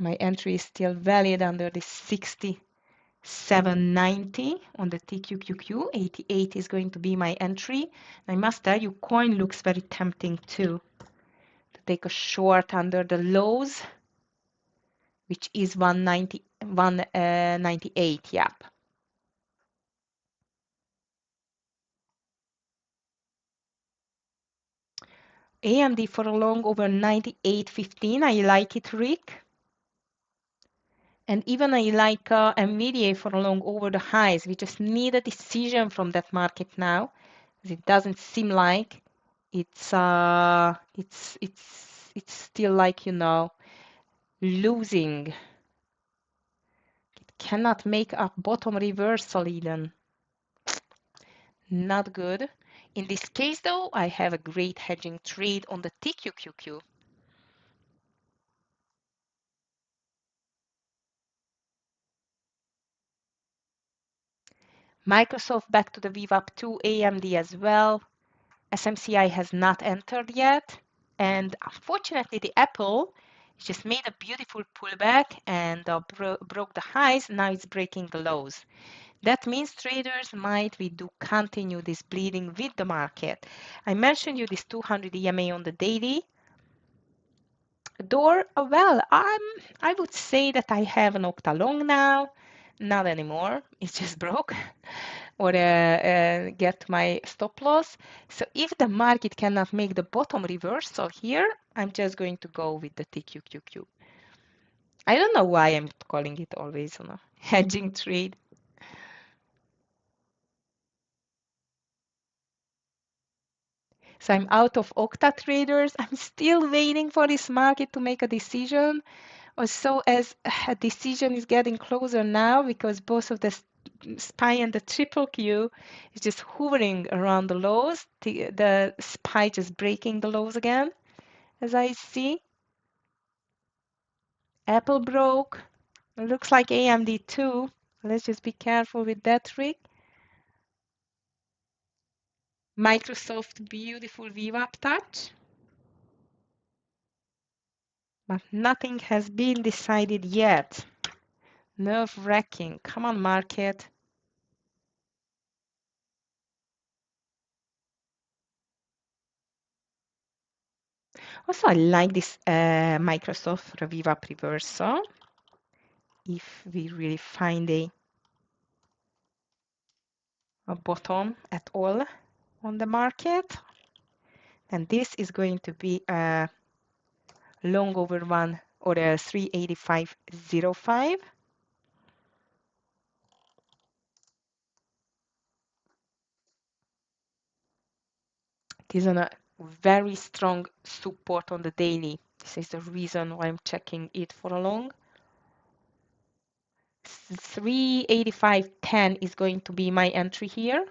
My entry is still valid under the 67.90 on the TQQQ. 88 is going to be my entry. I must tell you, coin looks very tempting too. To take a short under the lows, which is 198. Yep. AMD for a long over 98.15. I like it, Rick. And even I like NVIDIA for a long over the highs. We just need a decision from that market now. It doesn't seem like it's still like, you know, losing. It cannot make a bottom reversal even. Not good. In this case though, I have a great hedging trade on the TQQQ. Microsoft back to the VWAP 2, AMD as well. SMCI has not entered yet. And unfortunately, the Apple just made a beautiful pullback and broke the highs. Now it's breaking the lows. That means traders might we do continue this bleeding with the market. I mentioned you this 200 EMA on the daily. Door, well, I would say that I have an octa long now. Not anymore. It just broke. Or get my stop loss. So if the market cannot make the bottom reversal here, I'm just going to go with the TQQQ. I don't know why I'm calling it always on a hedging trade. So I'm out of Octa traders. I'm still waiting for this market to make a decision. Also, as a decision is getting closer now because both of the SPY and the triple Q is just hovering around the lows. The SPY just breaking the lows again, as I see. Apple broke. It looks like AMD too. Let's just be careful with that trick. Microsoft, beautiful VWAP touch. But nothing has been decided yet. Nerve-wracking. Come on, market. Also, I like this Microsoft VWAP reversal. If we really find a bottom at all on the market, and this is going to be a long over one or a 385.05. It is on a very strong support on the daily. This is the reason why I'm checking it for a long. 385.10 is going to be my entry here.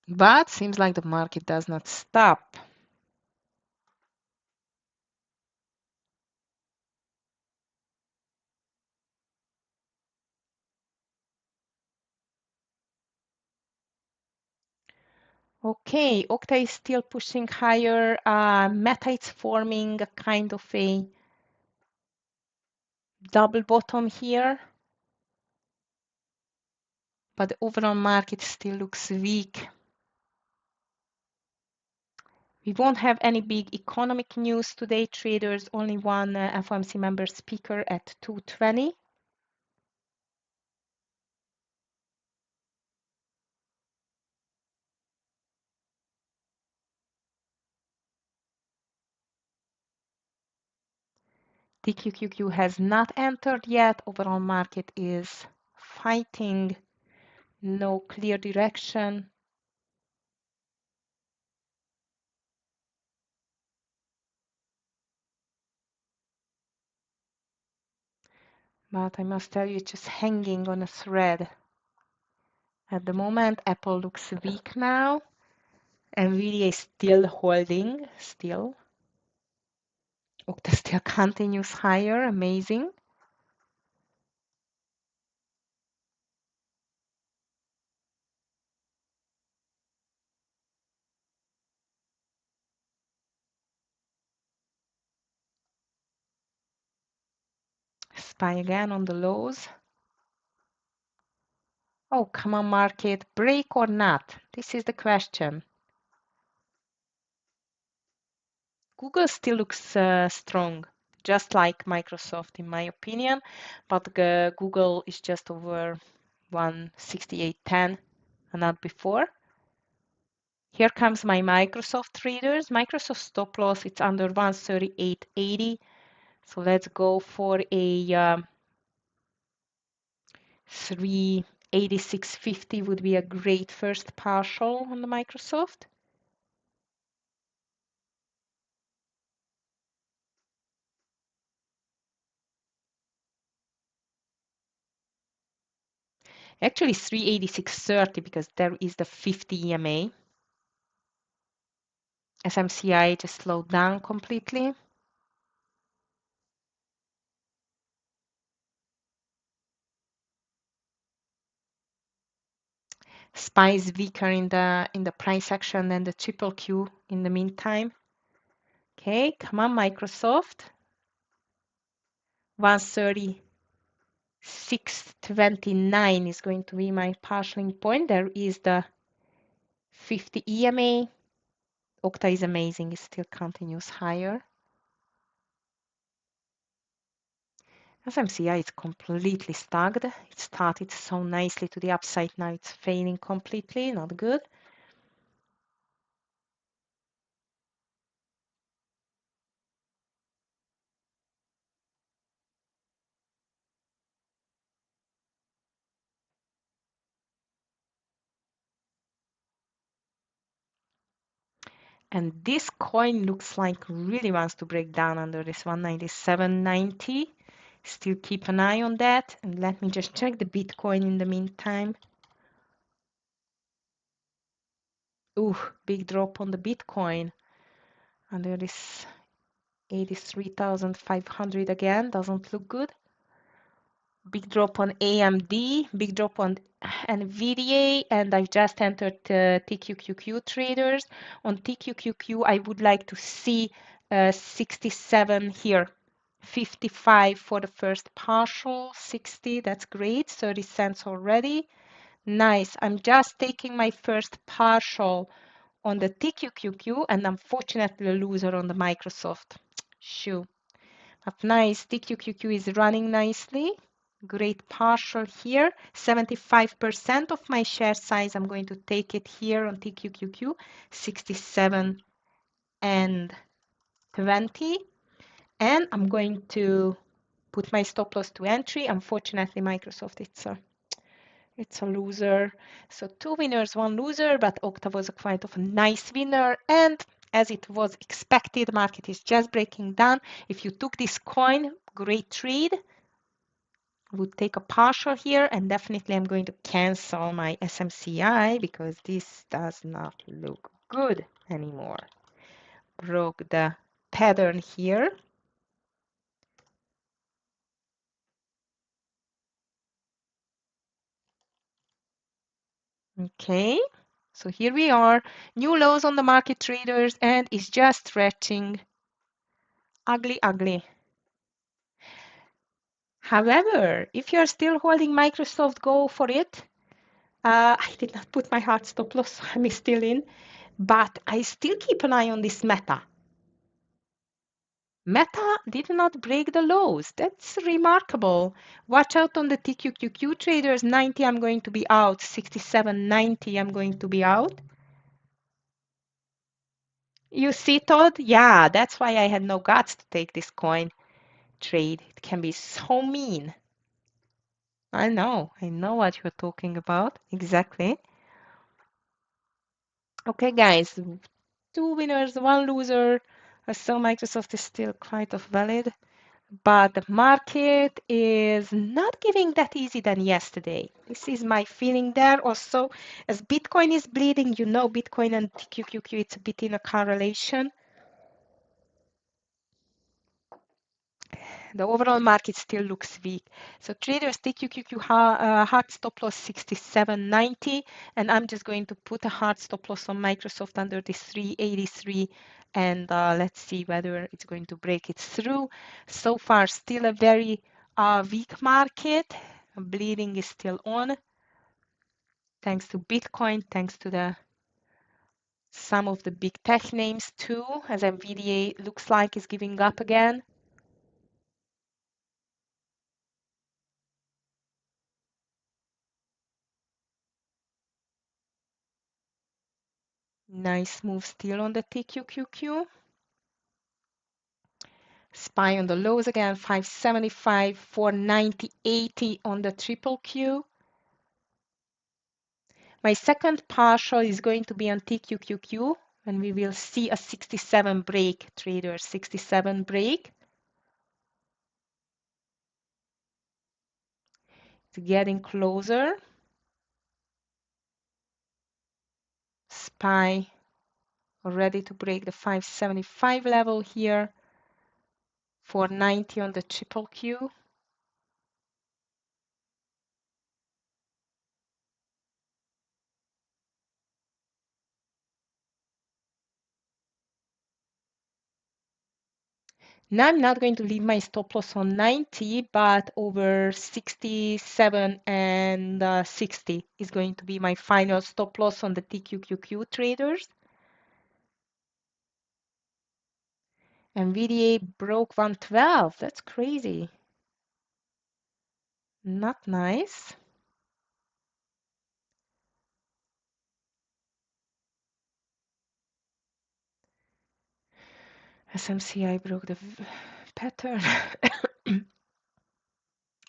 But seems like the market does not stop. Okay, Okta is still pushing higher. Meta is forming a kind of a double bottom here, but the overall market still looks weak. We won't have any big economic news today, traders. Only one FOMC member speaker at 2:20. TQQQ has not entered yet. Overall market is fighting. No clear direction. But I must tell you, it's just hanging on a thread. At the moment, Apple looks weak now. Nvidia is still holding, still. Okta still continues higher, amazing. SPY again on the lows. Oh, come on, market, break or not? This is the question. Google still looks strong, just like Microsoft, in my opinion, but Google is just over 168.10 and not before. Here comes my Microsoft traders. Microsoft stop loss, it's under 138.80. So let's go for a 386.50 would be a great first partial on the Microsoft. Actually 386.30 because there is the 50 EMA. SMCI just slowed down completely. SPY is weaker in the price action than the triple Q in the meantime. Okay, come on, Microsoft. 136.29 is going to be my partialing point. There is the 50 EMA. Okta is amazing, it still continues higher. SMCI is completely stuck. It started so nicely to the upside, now it's failing completely, not good. And this coin looks like really wants to break down under this 197.90. Still keep an eye on that. And let me just check the Bitcoin in the meantime. Ooh, big drop on the Bitcoin. Under this 83,500 again, doesn't look good. Big drop on AMD, big drop on NVIDIA, and I just entered TQQQ traders. On TQQQ, I would like to see 67 here, 55 for the first partial, 60, that's great, 30 cents already. Nice, I'm just taking my first partial on the TQQQ and unfortunately a loser on the Microsoft. Shoo. But nice, TQQQ is running nicely. Great partial here. 75% of my share size, I'm going to take it here on TQQQ. 67 and 20. And I'm going to put my stop loss to entry. Unfortunately, Microsoft, it's a loser. So two winners, one loser, but Okta was quite of a nice winner. And as it was expected, market is just breaking down. If you took this coin, great trade. Would take a partial here, and definitely I'm going to cancel my SMCI because this does not look good anymore. Broke the pattern here. Okay. So here we are, new lows on the market, traders, and it's just stretching. Ugly, ugly. However, if you're still holding Microsoft, go for it. I did not put my hard stop loss, so I'm still in, but I still keep an eye on this Meta. Meta did not break the lows. That's remarkable. Watch out on the TQQQ traders. 90, I'm going to be out. 67.90, I'm going to be out. You see, Todd? Yeah, that's why I had no guts to take this coin trade. It can be so mean. I know what you're talking about. Exactly. Okay, guys, two winners, one loser. So Microsoft is still quite of valid, but the market is not giving that easy than yesterday. This is my feeling there. Also, as Bitcoin is bleeding, you know, Bitcoin and QQQ, it's a bit in a correlation. The overall market still looks weak. So traders, TQQQ hard stop loss 67.90, and I'm just going to put a hard stop loss on Microsoft under this 383, and let's see whether it's going to break it through. So far, still a very weak market. Bleeding is still on, thanks to Bitcoin, thanks to the some of the big tech names too, as NVIDIA looks like is giving up again. Nice move still on the TQQQ. SPY on the lows again, 575, 490, 80 on the triple Q. My second partial is going to be on TQQQ, and we will see a 67 break, trader, 67 break. It's getting closer. SPY ready to break the 575 level here. 490 on the triple Q. Now I'm not going to leave my stop loss on 90, but over 67 and 60 is going to be my final stop loss on the TQQQ traders. NVIDIA broke 112. That's crazy. Not nice. SMCI broke the pattern.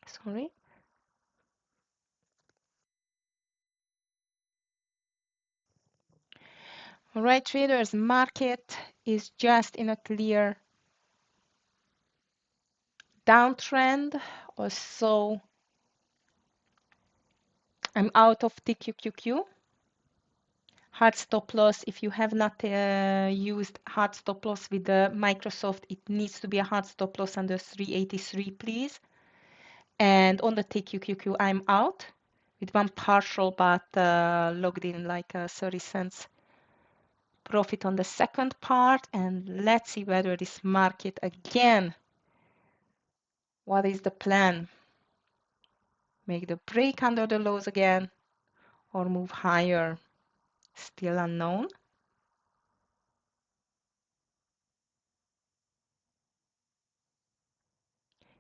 Sorry. All right, traders, market is just in a clear downtrend. Also, I'm out of TQQQ. Hard stop loss, if you have not used hard stop loss with the Microsoft, it needs to be a hard stop loss under 383, please. And on the TQQQ, I'm out with one partial, but logged in like 30 cents profit on the second part. And let's see whether this market again, what is the plan? Make the break under the lows again or move higher? Still unknown.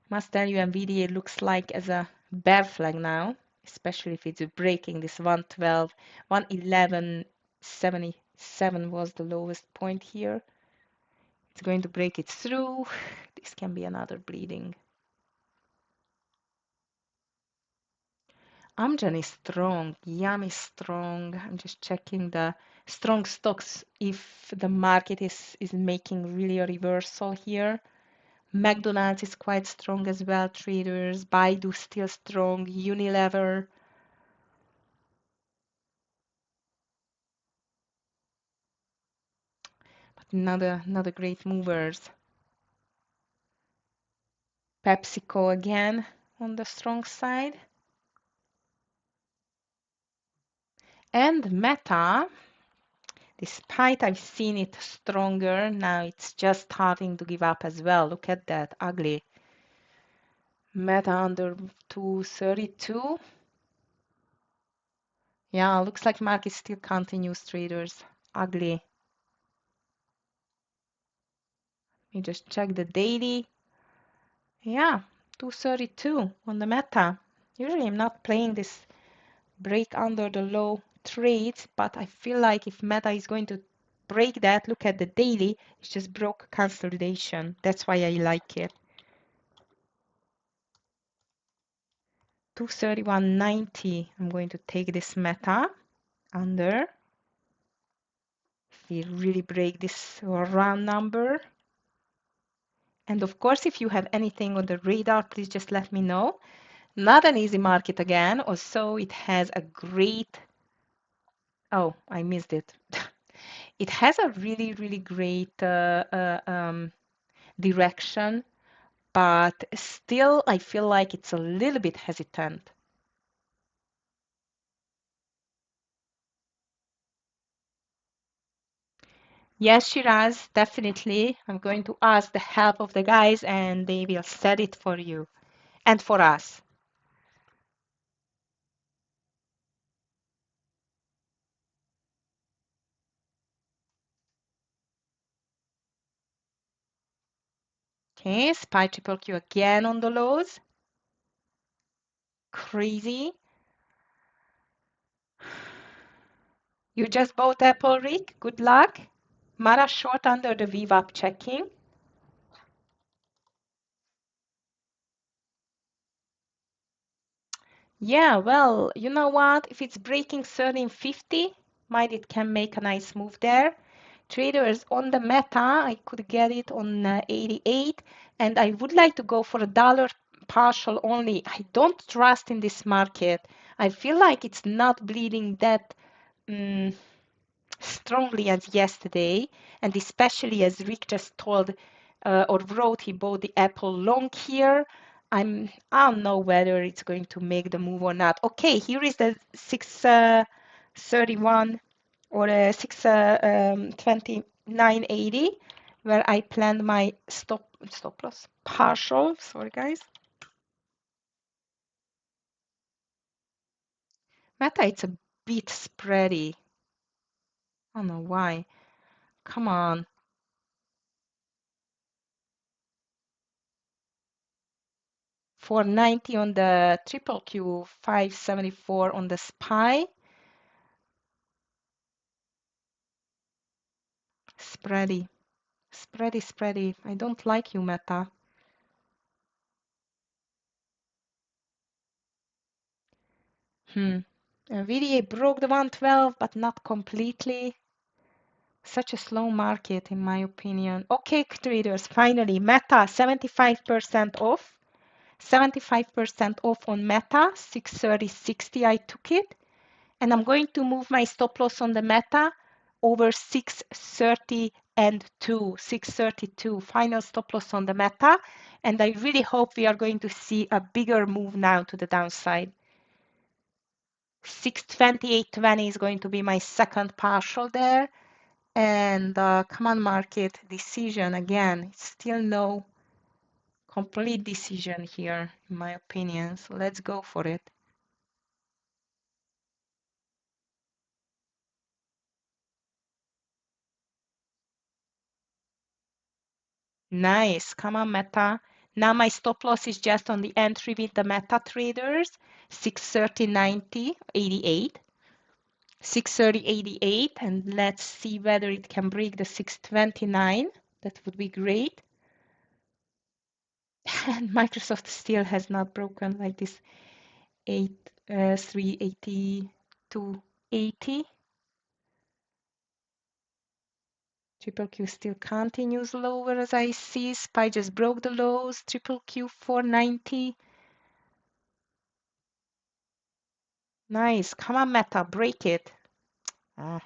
Must tell you, NVIDIA looks like as a bear flag now, especially if it's breaking this 112, 111.77 was the lowest point here. It's going to break it through. This can be another bleeding. Amgen is strong. Yum is strong. I'm just checking the strong stocks if the market is making really a reversal here. McDonald's is quite strong as well, traders. Baidu still strong. Unilever. But not a great movers. PepsiCo again on the strong side. And Meta, despite I've seen it stronger, now it's just starting to give up as well. Look at that, ugly. Meta under 232. Yeah, looks like market still continues, traders. Ugly. You just check the daily. Yeah, 232 on the Meta. Usually I'm not playing this break under the low trades, but I feel like if Meta is going to break that, look at the daily, it's just broke consolidation. That's why I like it. 231.90. I'm going to take this Meta under. If we really break this round number. And of course, if you have anything on the radar, please just let me know. Not an easy market again. Also, it has a great, oh, I missed it. It has a really, really great direction, but still I feel like it's a little bit hesitant. Yes, Shiraz, definitely. I'm going to ask the help of the guys and they will set it for you and for us. Okay, SPY triple Q again on the lows. Crazy. You just bought Apple, Rick. Good luck. Mara short under the VWAP checking. Yeah, well, you know what? If it's breaking 1350, might it can make a nice move there. Traders on the Meta, I could get it on 88, and I would like to go for a dollar partial only. I don't trust in this market. I feel like it's not bleeding that strongly as yesterday, and especially as Rick just told or wrote, he bought the Apple long here. I don't know whether it's going to make the move or not. Okay, here is the 631 or 629.80 where I planned my stop loss partial. Sorry, guys. Meta, it's a bit spready. I don't know why. Come on. 490 on the triple Q, 574 on the SPY. Spready, spready, spready. I don't like you, Meta. VDA broke the 112, but not completely. Such a slow market, in my opinion. Okay, traders, finally, Meta, 75% off. 75% off on Meta, 630.60, I took it. And I'm going to move my stop loss on the Meta over 630 and 632. Final stop loss on the Meta. And I really hope we are going to see a bigger move now to the downside. 628.20 is going to be my second partial there. And come on, market decision again. Still no complete decision here, in my opinion. So let's go for it. Nice. Come on, Meta. Now my stop loss is just on the entry with the Meta traders. 630.90, 88. 630.88. And let's see whether it can break the 629. That would be great. And Microsoft still has not broken like this 380 to 80. Triple Q still continues lower as I see. SPY just broke the lows. Triple Q 490. Nice. Come on, Meta, break it. Ah,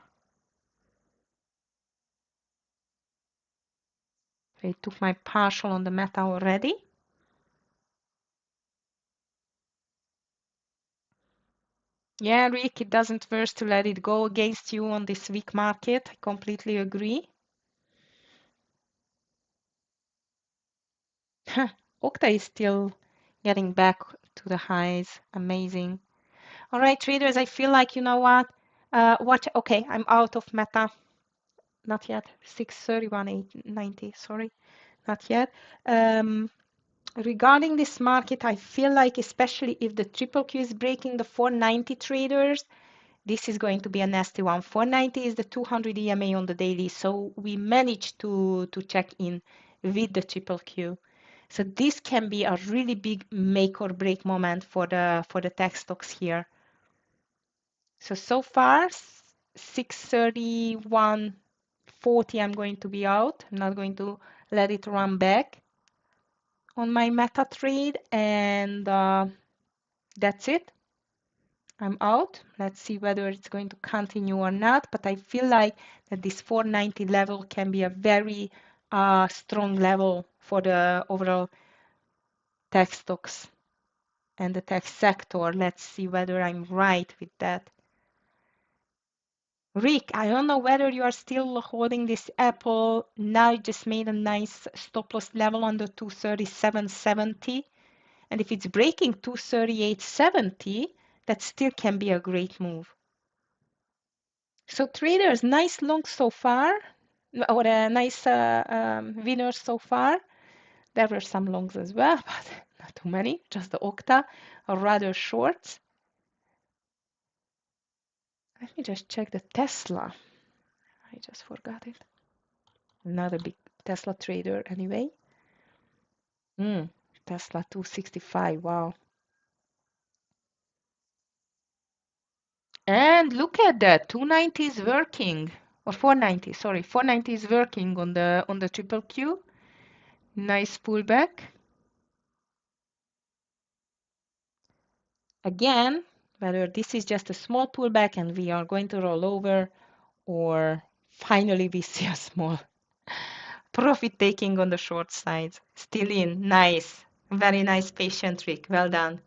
I took my partial on the Meta already. Yeah, Rick, it doesn't worth to let it go against you on this weak market. I completely agree. Okta is still getting back to the highs. Amazing. All right, traders, I feel like, you know what? Okay, I'm out of Meta. Not yet. 631.890, sorry. Not yet. Um, Regarding this market, I feel like especially if the triple Q is breaking the 490 traders, this is going to be a nasty one. 490 is the 200 EMA on the daily, so we managed to check in with the triple Q. So this can be a really big make or break moment for the tech stocks here. So far 631.40 I'm going to be out. I'm not going to let it run back on my meta trade, and that's it. I'm out. Let's see whether it's going to continue or not, but I feel like that this 490 level can be a very strong level for the overall tech stocks and the tech sector. Let's see whether I'm right with that. Rick, I don't know whether you are still holding this Apple. Now it just made a nice stop loss level under 237.70. And if it's breaking 238.70, that still can be a great move. So traders, nice long so far, or a nice winners so far. There were some longs as well, but not too many, just the Okta, or rather shorts. Let me just check the Tesla. I just forgot it. Not a big Tesla trader anyway. Tesla 265, wow. And look at that, 290 is working, or 490, sorry, 490 is working on the triple Q. Nice pullback. Again, whether this is just a small pullback and we are going to roll over, or finally we see a small profit taking on the short side. Still in, nice, very nice patient trick, well done.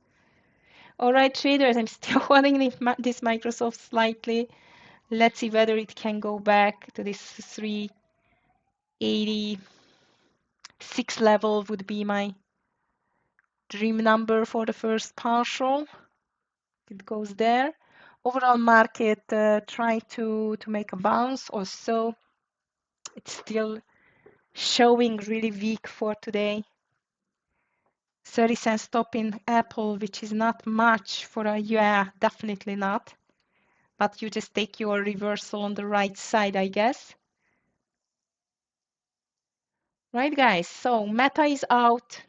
All right, traders, I'm still holding this Microsoft slightly. Let's see whether it can go back to this 386 level would be my dream number for the first partial. It goes there. Overall market try to make a bounce or so. It's still showing really weak for today. 30 cents stop in Apple, which is not much for a, yeah, definitely not. But you just take your reversal on the right side, I guess. Right, guys, so Meta is out.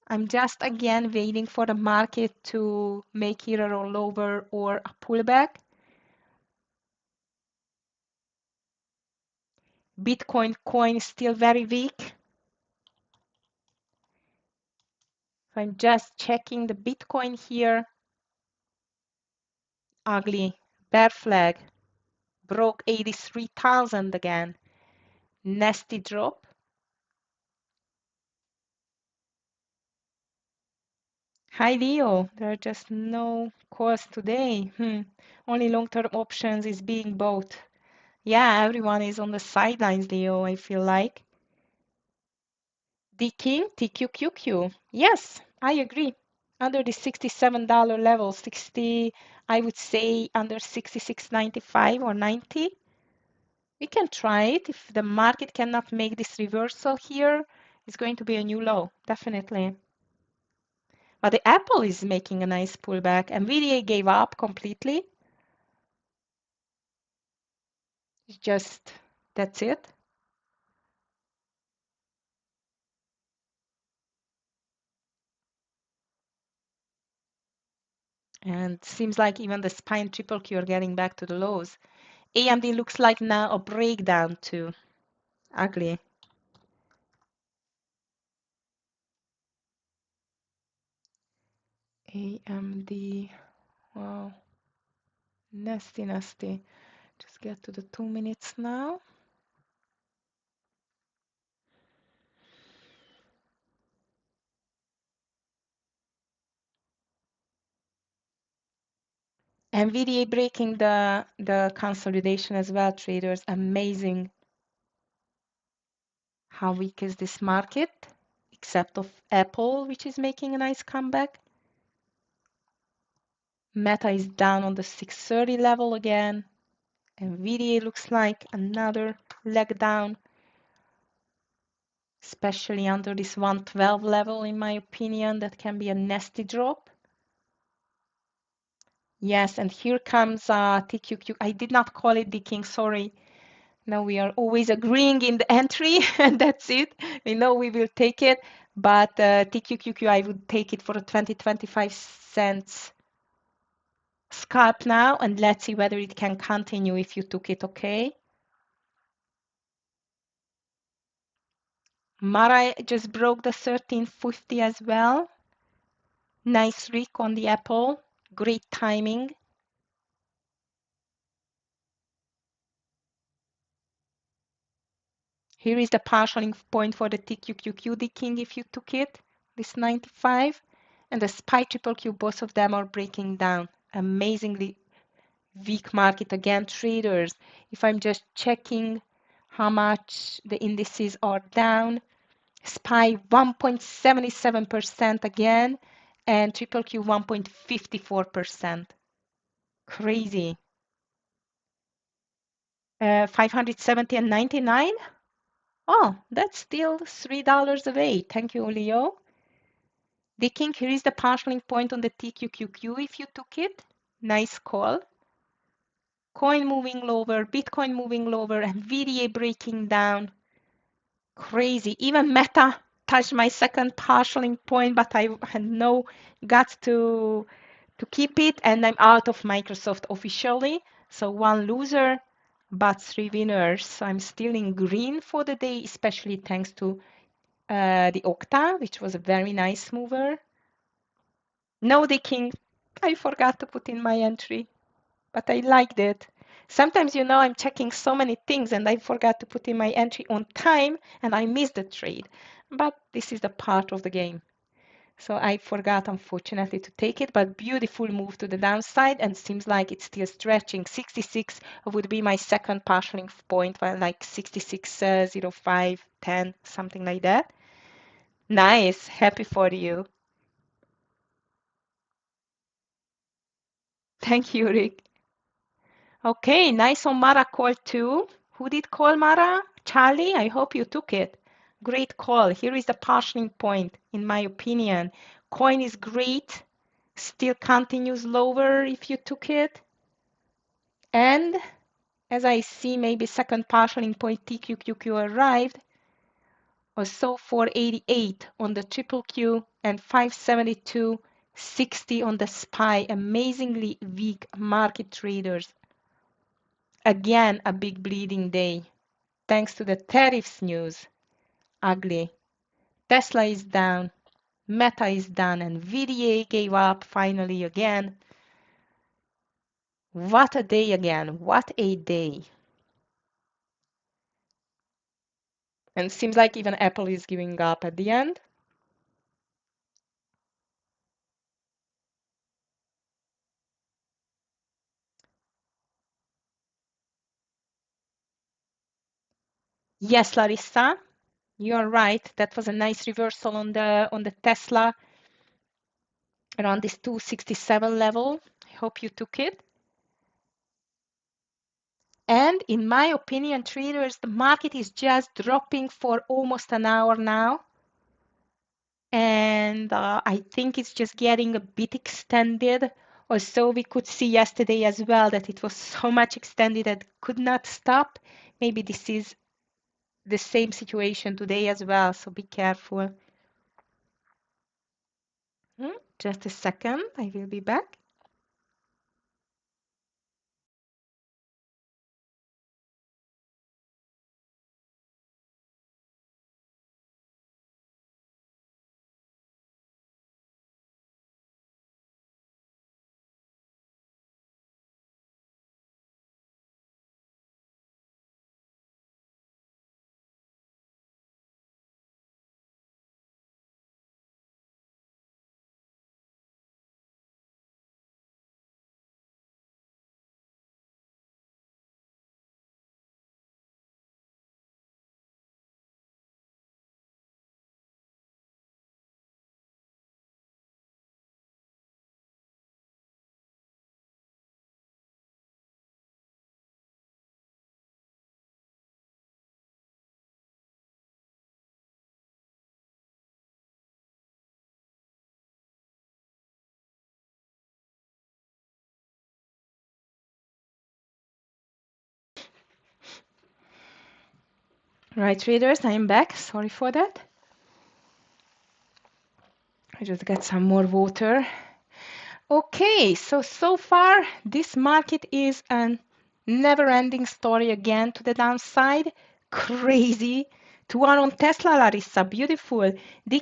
I'm just again waiting for the market to make either a rollover or a pullback. Bitcoin coin is still very weak. So I'm just checking the Bitcoin here. Ugly. Bear flag. Broke 83,000 again. Nasty drop. Hi Leo. There are just no calls today. Only long-term options is being bought. Yeah, everyone is on the sidelines, Leo, I feel like. The King, TQQQ. Yes, I agree. Under the $67 level, 60, I would say under 66.95 or 90. We can try it. If the market cannot make this reversal here, it's going to be a new low, definitely. But the Apple is making a nice pullback. NVIDIA gave up completely. It's just, that's it. And seems like even the spine triple Q are getting back to the lows. AMD looks like now a breakdown too. Ugly. AMD, wow, nasty, nasty. Just get to the 2 minutes now. NVDA breaking the consolidation as well, traders. Amazing. How weak is this market? Except of Apple, which is making a nice comeback. Meta is down on the 630 level again. NVDA looks like another leg down, especially under this 112 level, in my opinion. That can be a nasty drop. Yes, and here comes TQQ. I did not call it the king, sorry. Now we are always agreeing in the entry, and that's it. We know we will take it, but TQQQ, I would take it for a 20-25 cents scalp now, and let's see whether it can continue if you took it, okay? Mara just broke the 1350 as well. Nice rick on the apple. Great timing. Here is the partial point for the TQQQD king if you took it, this 95. And the SPY triple Q, both of them are breaking down. Amazingly weak market again, traders. If I'm just checking how much the indices are down, SPY 1.77% again, and triple Q 1.54%. Crazy. 570 and 99. Oh, that's still $3 away. Thank you, Leo. The king, here is the partial point on the TQQQ if you took it. Nice call. Coin moving lower, Bitcoin moving lower, and VDA breaking down. Crazy. Even Meta touched my second partial point, but I had no guts to keep it, and I'm out of Microsoft officially. So one loser, but three winners. So I'm still in green for the day, especially thanks to the Octa, which was a very nice mover. No, the king. I forgot to put in my entry, but I liked it. Sometimes, I'm checking so many things and I forgot to put in my entry on time and I missed the trade. But this is the part of the game. So I forgot, unfortunately, to take it, but beautiful move to the downside and seems like it's still stretching. 66 would be my second partial point, well, like 66.05, 10, something like that. Nice. Happy for you. Thank you, Rick. Okay, nice on Mara call too. Who did call Mara? Charlie, I hope you took it. Great call. Here is the partial point, in my opinion. Coin is great. Still continues lower if you took it. And as I see, maybe second partial point TQQQ arrived. Also 488 on the triple Q and 572.60 on the SPY. Amazingly weak market traders. Again, a big bleeding day. Thanks to the tariffs news. Ugly. Tesla is down. Meta is down. And VDA gave up finally again. What a day again. What a day. And seems like even Apple is giving up at the end. Yes, Larissa, you are right. That was a nice reversal on the Tesla around this 267 level. I hope you took it. And in my opinion, traders, the market is just dropping for almost an hour now. And I think it's just getting a bit extended. Or so we could see yesterday as well that it was so much extended that could not stop. Maybe this is the same situation today as well, so be careful. Just a second, I will be back. Right, traders, I am back. Sorry for that. I just got some more water. Okay, so far this market is a never-ending story again to the downside. Crazy. 2-1 on Tesla, Larissa. Beautiful.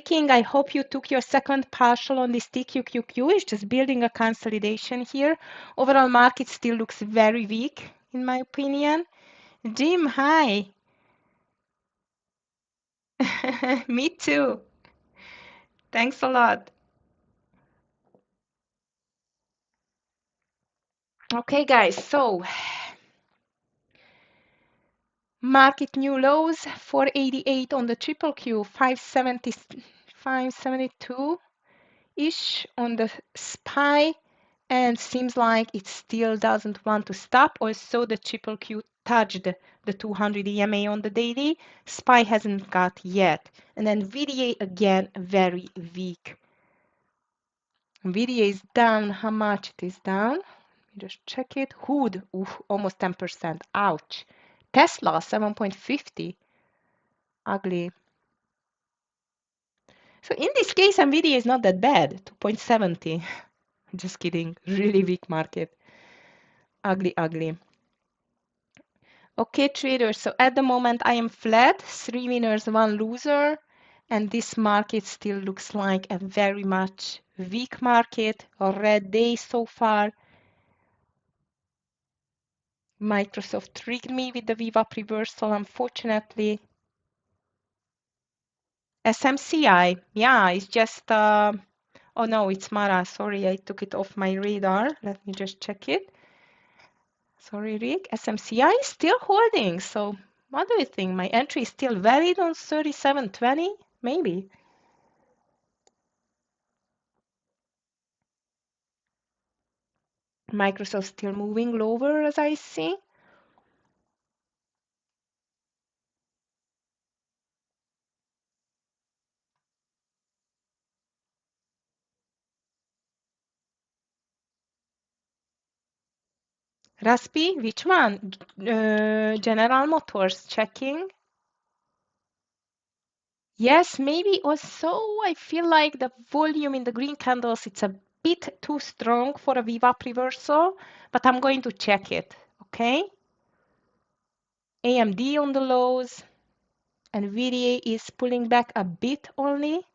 King, I hope you took your second partial on this TQQQ. It's just building a consolidation here. Overall market still looks very weak, in my opinion. Jim, hi. Me too. Thanks a lot. Okay, guys, so market new lows 488 on the triple Q, 570, 572-ish on the SPY, and seems like it still doesn't want to stop. Also, the triple Q touched the 200 EMA on the daily. SPY hasn't got yet. And then VDA again, very weak. VDA is down. How much it is down? Let me just check it. Hood, oof, almost 10%. Ouch. Tesla, 7.50. Ugly. So in this case, NVIDIA is not that bad, 2.70. Just kidding, really weak market. Ugly, ugly. Okay, traders, so at the moment I am flat, 3 winners, 1 loser, and this market still looks like a very much weak market, a red day so far. Microsoft tricked me with the VWAP reversal, unfortunately. SMCI, yeah, it's just, oh no, it's Mara, sorry, I took it off my radar. Let me just check it. Sorry, Rick. SMCI is still holding. So what do you think? My entry is still valid on 37.20? Maybe. Microsoft still moving lower as I see. Raspi, which one? General Motors checking. Yes, maybe also I feel like the volume in the green candles, it's a bit too strong for a VWAP reversal, but I'm going to check it, okay? AMD on the lows, and VDA is pulling back a bit only.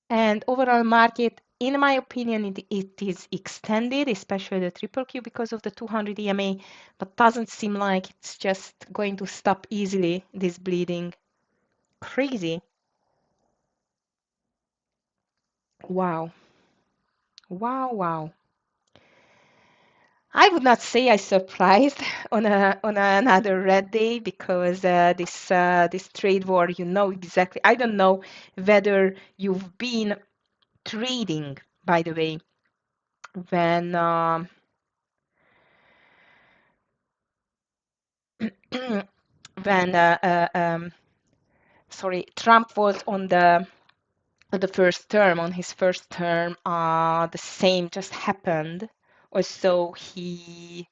And overall market, in my opinion, it is extended, especially the triple Q because of the 200 EMA, but doesn't seem like it's just going to stop easily, this bleeding. Crazy. Wow. Wow, wow. I would not say I surprised on another red day because this trade war, you know exactly. I don't know whether you've been trading, by the way, when when sorry, Trump was on the first term, on his first term, the same just happened. Also, he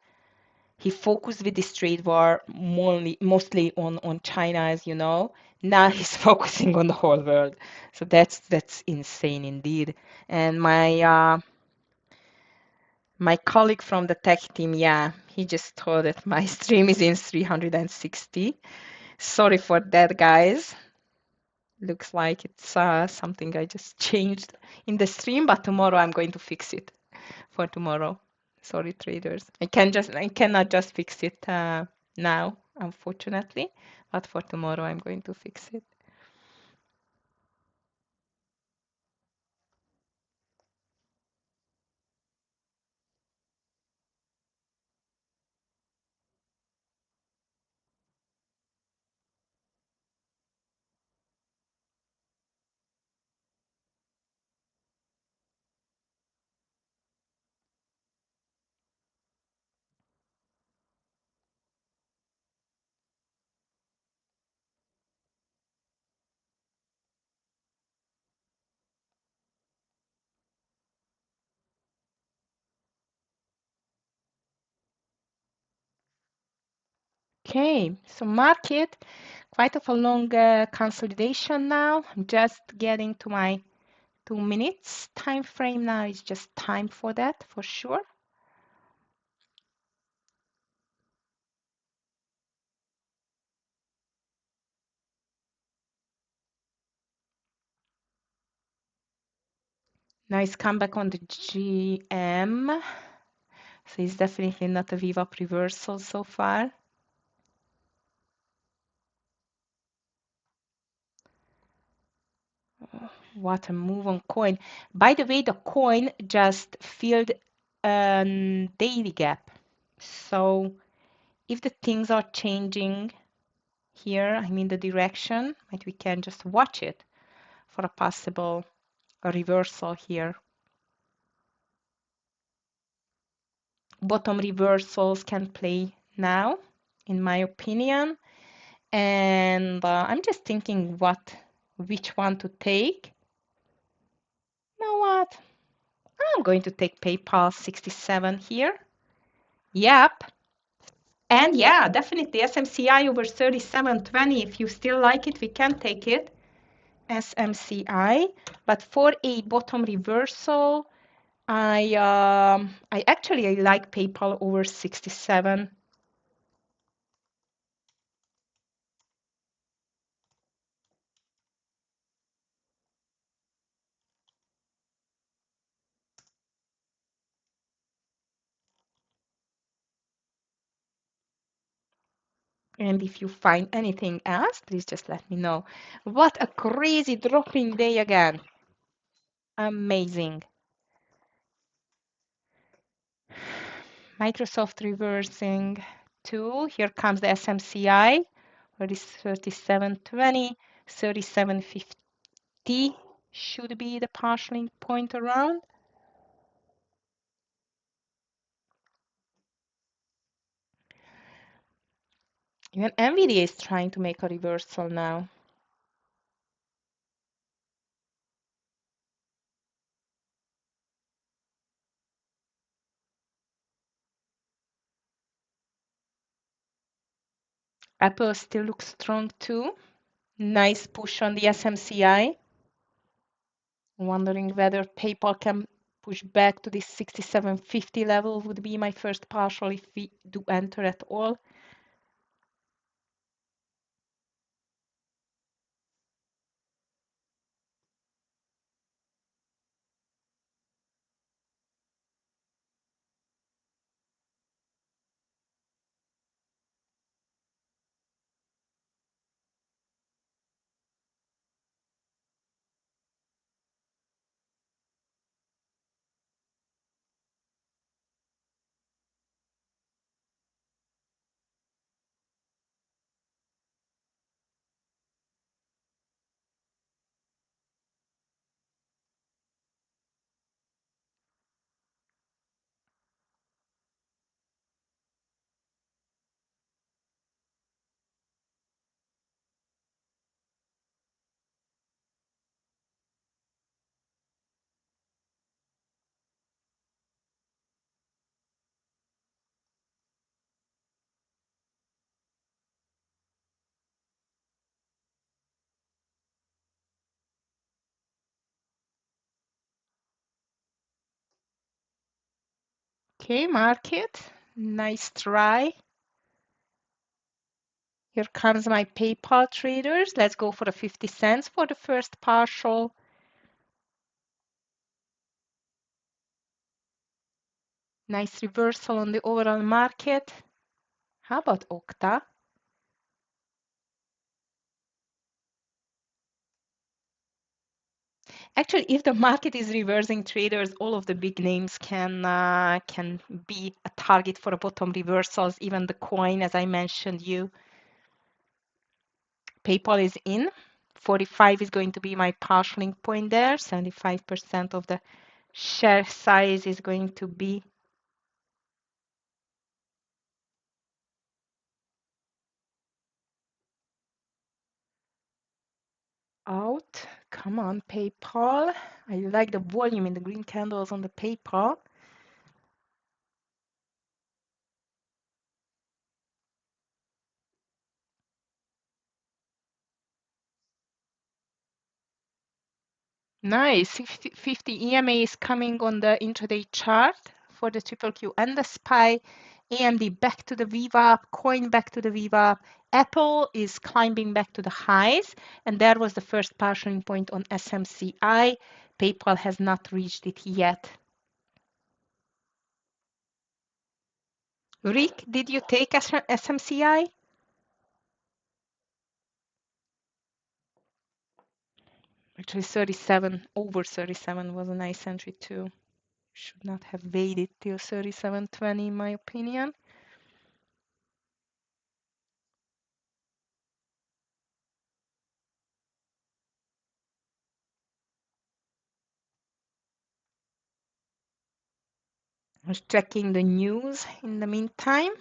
focused with this trade war mostly on China, as you know. Now he's focusing on the whole world. So that's insane indeed. And my colleague from the tech team, yeah, he just told that my stream is in 360. Sorry for that, guys. Looks like it's something I just changed in the stream, but tomorrow I'm going to fix it for tomorrow. Sorry, traders. I cannot just fix it now, unfortunately, but for tomorrow I'm going to fix it. Okay, so market, quite of a long consolidation now. I'm just getting to my 2 minutes time frame now. It's just time for that for sure. Nice comeback on the GM. So it's definitely not a VWAP reversal so far. What a move on coin. By the way, the coin just filled a daily gap. So if the things are changing here, I mean the direction, but we can just watch it for a possible reversal here. Bottom reversals can play now, in my opinion. And I'm just thinking which one to take. You know what? I'm going to take PayPal 67 here. Yep. And yeah, definitely SMCI over 37.20. If you still like it, we can take it. SMCI. But for a bottom reversal, I actually like PayPal over 67. And if you find anything else, please just let me know. What a crazy dropping day again. Amazing. Microsoft reversing too. Here comes the SMCI. Where is 37.20, 37.50 should be the partial point around. Even NVIDIA is trying to make a reversal now. Apple still looks strong too. Nice push on the SMCI. Wondering whether PayPal can push back to this 67.50 level would be my first partial if we do enter at all. Okay, market. Nice try. Here comes my PayPal traders. Let's go for the 50 cents for the first partial. Nice reversal on the overall market. How about Okta? Actually, if the market is reversing traders, all of the big names can be a target for a bottom reversals. Even the coin, as I mentioned you. PayPal is in. 45 is going to be my partialing point there. 75% of the share size is going to be out. Come on, PayPal. I like the volume in the green candles on the PayPal. Nice. 50 EMA is coming on the intraday chart for the triple Q and the SPY. AMD back to the VWAP, coin back to the VWAP. Apple is climbing back to the highs, and there was the first partial point on SMCI. PayPal has not reached it yet. Rick, did you take SMCI? Actually, 37, over 37 was a nice entry too. Should not have waited till 37.20 in my opinion. I was checking the news in the meantime.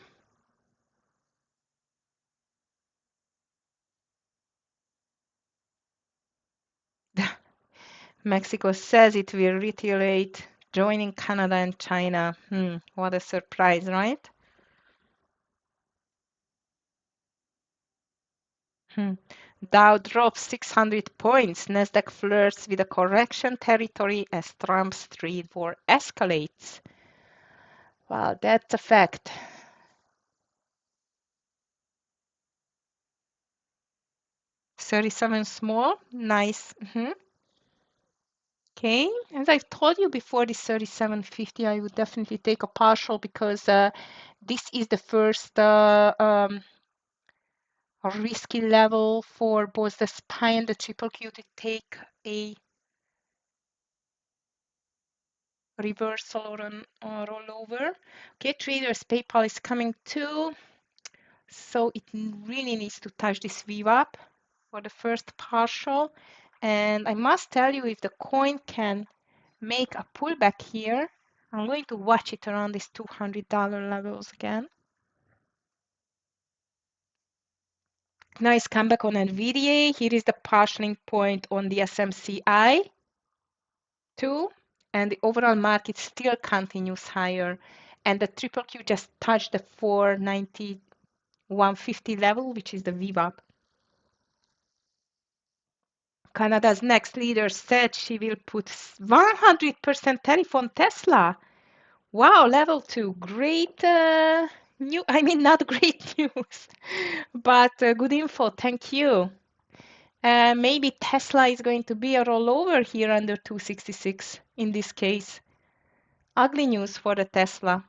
Mexico says it will retaliate, joining Canada and China. What a surprise, right? Dow drops 600 points. Nasdaq flirts with a correction territory as Trump's trade war escalates. Well, that's a fact. 37 small, nice. Okay, as I've told you before, this 37.50, I would definitely take a partial because this is the first risky level for both the SPY and the triple Q to take a reversal or a rollover. Okay, traders, PayPal is coming too. So it really needs to touch this VWAP for the first partial. And I must tell you, if the coin can make a pullback here, I'm going to watch it around these $200 levels again. Nice comeback on NVDA. Here is the partialing point on the SMCI too. And the overall market still continues higher. And the triple Q just touched the 490, 150 level, which is the VWAP. Canada's next leader said she will put 100% tariff on Tesla. Wow, level 2. Great not great news, but good info. Thank you. Maybe Tesla is going to be a rollover here under 266 in this case. Ugly news for the Tesla.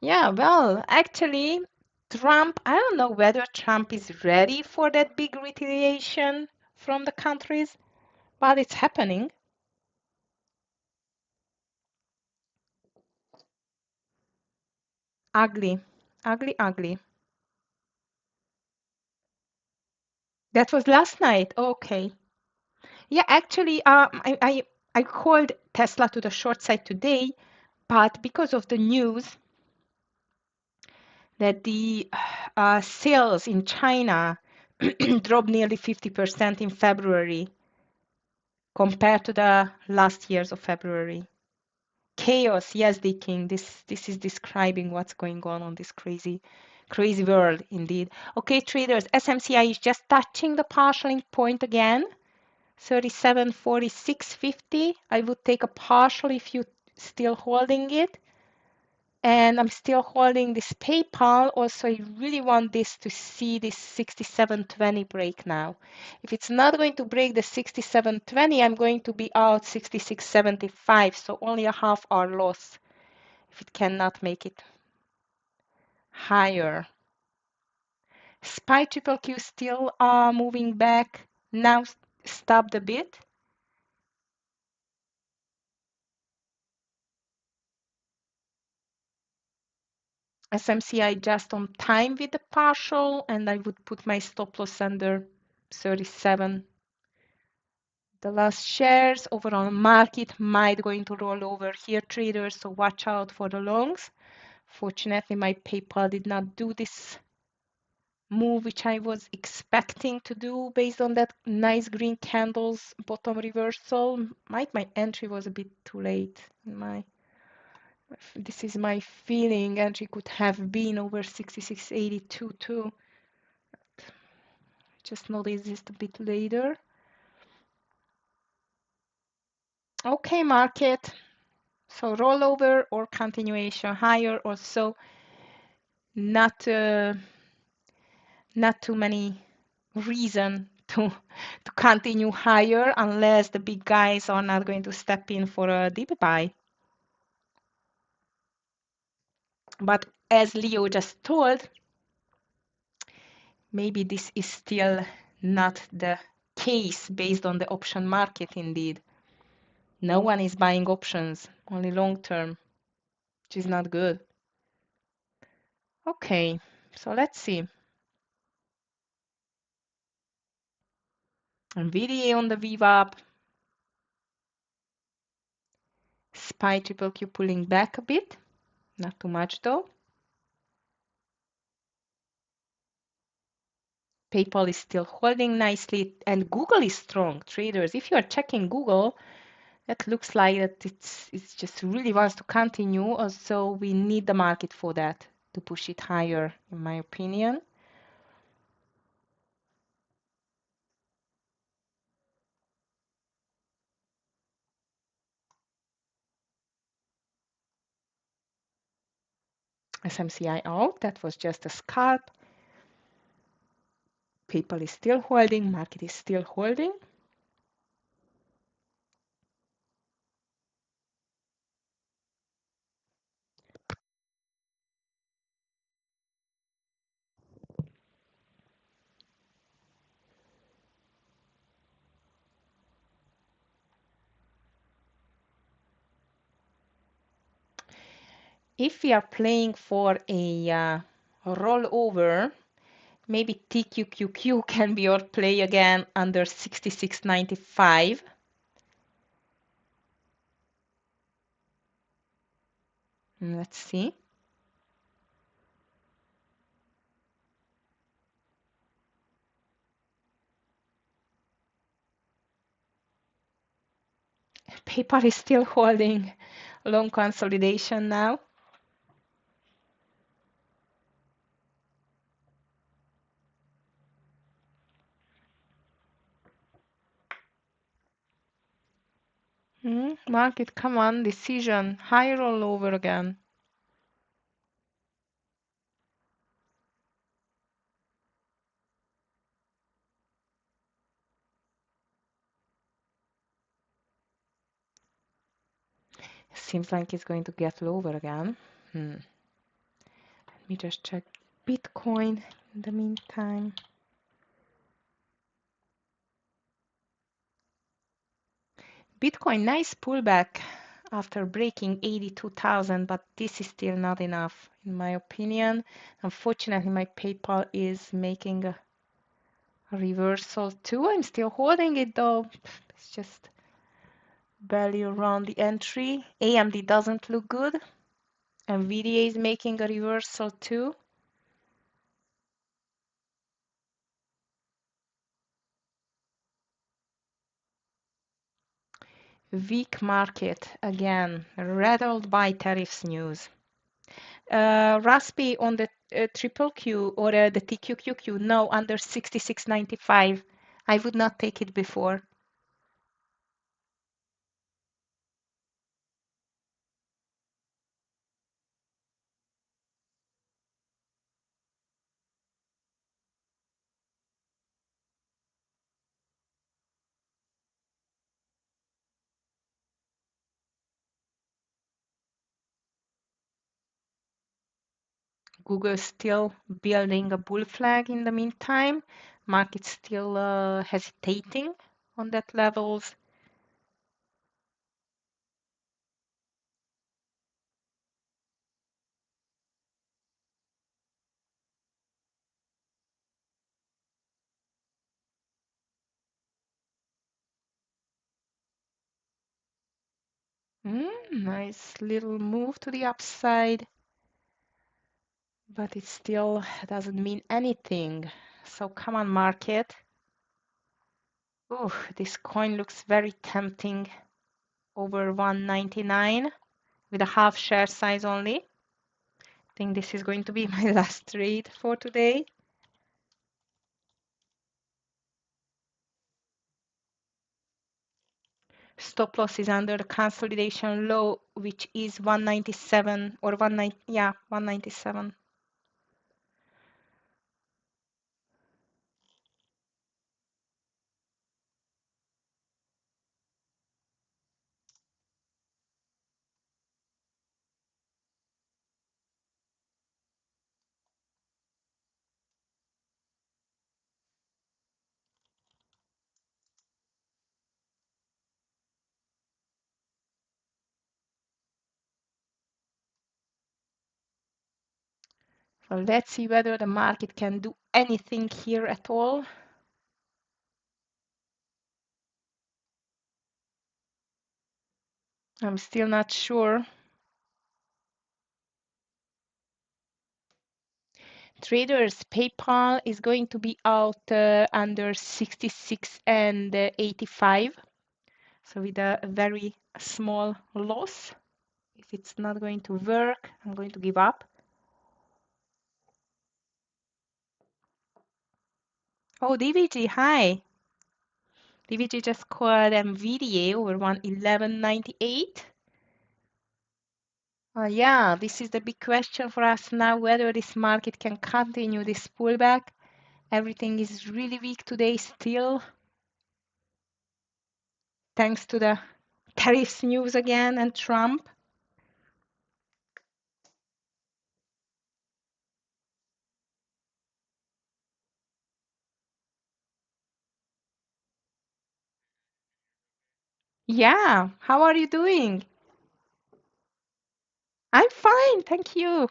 Yeah, well, actually, Trump, I don't know whether Trump is ready for that big retaliation from the countries, but it's happening. Ugly, ugly, ugly. That was last night. Okay. Yeah, actually, I called Tesla to the short side today, but because of the news that the sales in China dropped nearly 50% in February compared to the last years of February. Chaos, yes, the king. This is describing what's going on this crazy world indeed. Okay, traders, SMCI is just touching the partialing point again. 37.46.50. I would take a partial if you still holding it. And I'm still holding this PayPal. Also, I really want this to see this 67.20 break now. If it's not going to break the 67.20, I'm going to be out 66.75. So only a half hour loss if it cannot make it higher. SPY triple Q still moving back. Now stopped a bit. SMCI just on time with the partial, and I would put my stop loss under 37. The last shares overall market might going to roll over here, traders, so watch out for the longs. Fortunately, my PayPal did not do this move which I was expecting to do based on that nice green candles bottom reversal. My entry was a bit too late. This is my feeling. Entry could have been over 66.82 too. Just noticed this a bit later. Okay, market. So rollover or continuation higher, also not not too many reason to continue higher unless the big guys are not going to step in for a deep buy. But as Leo just told, maybe this is still not the case based on the option market indeed. No one is buying options, only long term, which is not good. Okay, so let's see. NVIDIA on the VWAP. SPY triple Q pulling back a bit, not too much though. PayPal is still holding nicely, and Google is strong. Traders, if you are checking Google, that looks like that it's just really wants to continue. Also, we need the market for that to push it higher, in my opinion. SMCI out. That was just a scalp. PayPal is still holding. Market is still holding. If we are playing for a rollover, maybe TQQQ can be your play again under 66.95. Let's see. PayPal is still holding long consolidation now. Market, come on, decision, higher or lower again. Seems like it's going to get lower again. Let me just check Bitcoin in the meantime. Bitcoin, nice pullback after breaking 82,000, but this is still not enough, in my opinion. Unfortunately, my PayPal is making a reversal too. I'm still holding it though. It's just barely around the entry. AMD doesn't look good. NVIDIA is making a reversal too. Weak market again, rattled by tariffs news. Raspi on the triple Q or the TQQQ, no, under 66.95. I would not take it before. Google still building a bull flag in the meantime. Market still hesitating on that levels. Nice little move to the upside, but it still doesn't mean anything. So come on, market. Oh, this coin looks very tempting. Over 199 with a half share size only. I think this is going to be my last trade for today. Stop loss is under the consolidation low, which is 197 or 19, yeah, 197. So let's see whether the market can do anything here at all. I'm still not sure. Traders, PayPal is going to be out under 66 and 85. So with a very small loss. If it's not going to work, I'm going to give up. Oh, DVG, hi. DVG just called NVIDIA over 111.98. Yeah, this is the big question for us now, whether this market can continue this pullback. Everything is really weak today still, thanks to the tariffs news again and Trump. Yeah, how are you doing? I'm fine, thank you.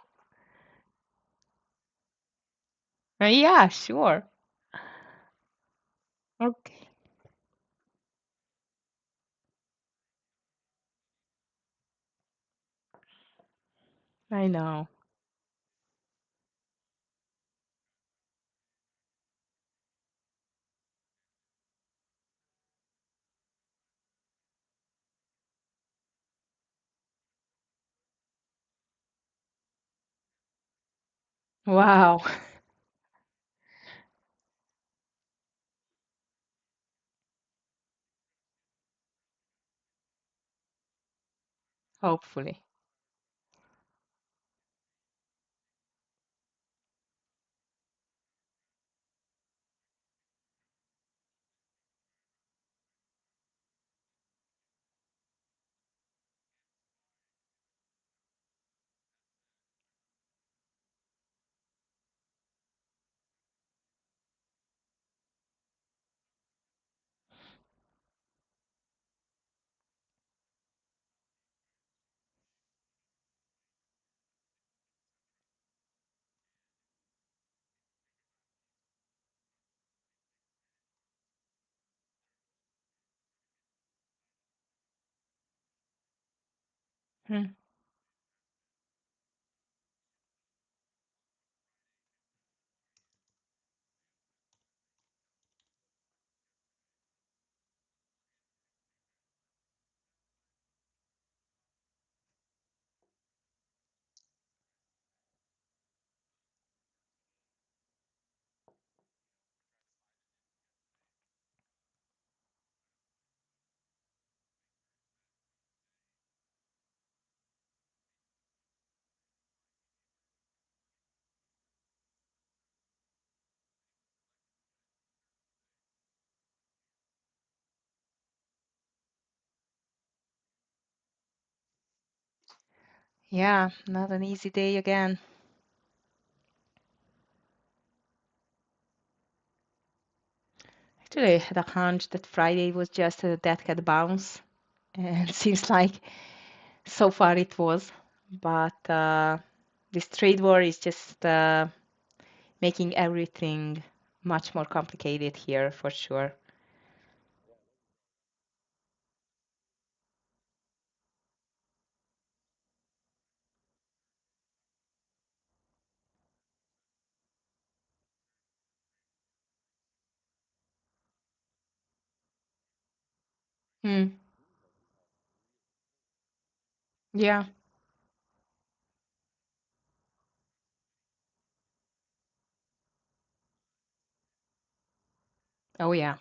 Yeah, sure. Okay, I know. Wow, hopefully. Hmm. Yeah, not an easy day again. Actually, I had a hunch that Friday was just a dead cat bounce, and seems like so far it was. But this trade war is just making everything much more complicated here for sure. Hmm. Yeah. Oh, yeah.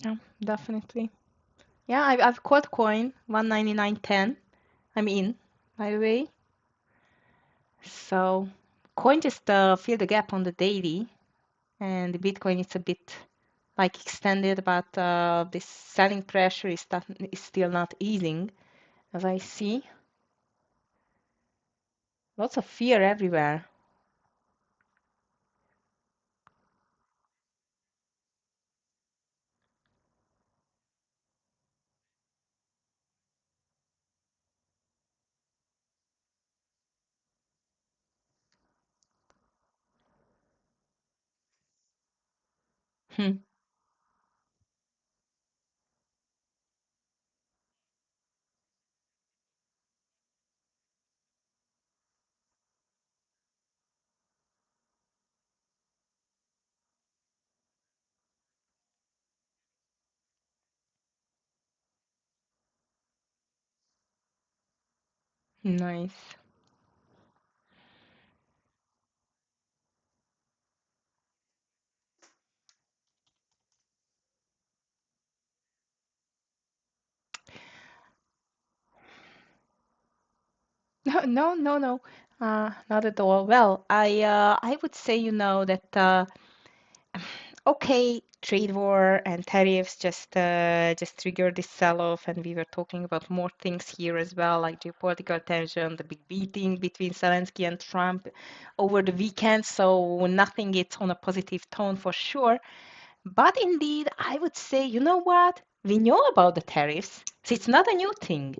Yeah, definitely. Yeah, I've caught coin 199.10. I'm in, by the way. So coin just filled the gap on the daily, and the Bitcoin is a bit like extended, but this selling pressure is still not easing, as I see. Lots of fear everywhere. Hmm, nice. No, no, no, no. Not at all. Well, I would say, that okay, trade war and tariffs just triggered this sell-off, and we were talking about more things here as well, like geopolitical tension, the big meeting between Zelensky and Trump over the weekend. So nothing is on a positive tone for sure. But indeed, I would say, you know what? We know about the tariffs, so it's not a new thing.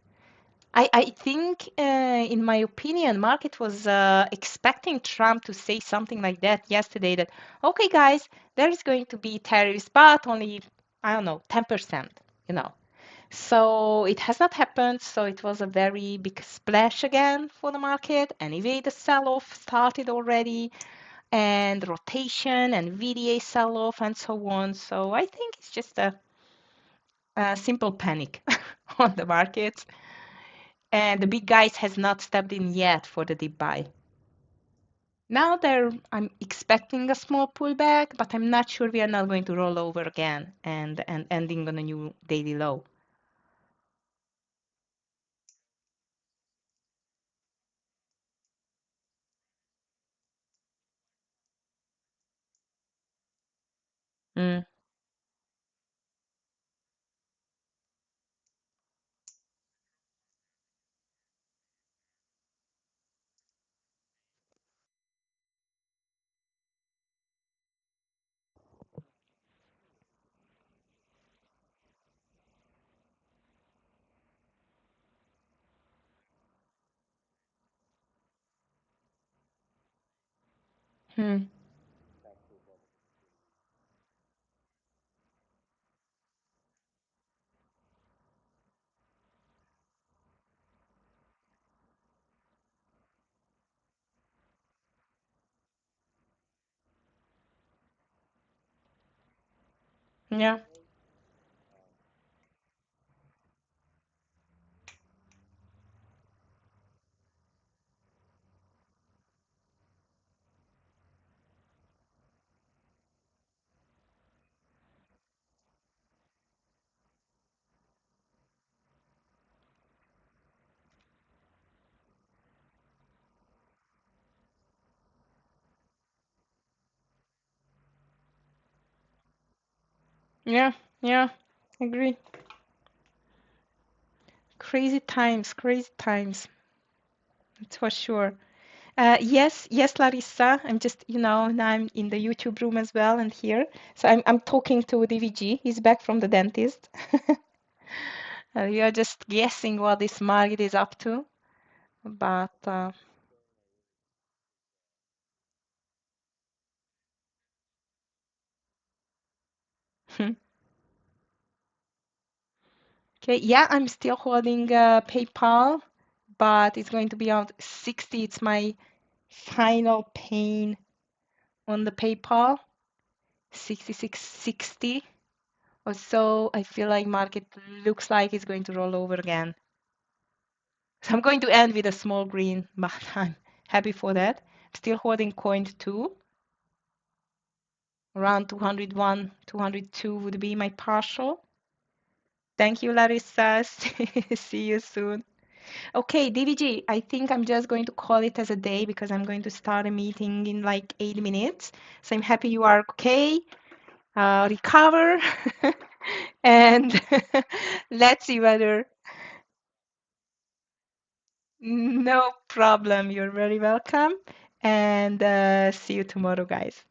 I think, in my opinion, market was expecting Trump to say something like that yesterday that, okay, guys, there is going to be tariffs, but only, I don't know, 10%, you know. So it has not happened. So it was a very big splash again for the market. Anyway, the sell-off started already, and rotation and VDA sell-off and so on. So I think it's just a simple panic on the market. And the big guys has not stepped in yet for the deep buy. Now I'm expecting a small pullback, but I'm not sure we are not going to roll over again and ending on a new daily low. Mm, hmm. Yeah, yeah, yeah. Agree. Crazy times. That's for sure. Yes, yes, Larissa. I'm just, now I'm in the YouTube room as well and here. So I'm talking to DVG. He's back from the dentist. We are just guessing what this market is up to. But okay, yeah, I'm still holding PayPal, but it's going to be around 60. It's my final pain on the PayPal, 66.60 or so. I feel like market looks like it's going to roll over again. So I'm going to end with a small green, but I'm happy for that. Still holding coin 2. Around 201, 202 would be my partial. Thank you, Larissa. See you soon. Okay, DVG, I think I'm just going to call it as a day because I'm going to start a meeting in like 8 minutes. So I'm happy you are okay. Recover and let's see whether. No problem. You're very welcome. And see you tomorrow, guys.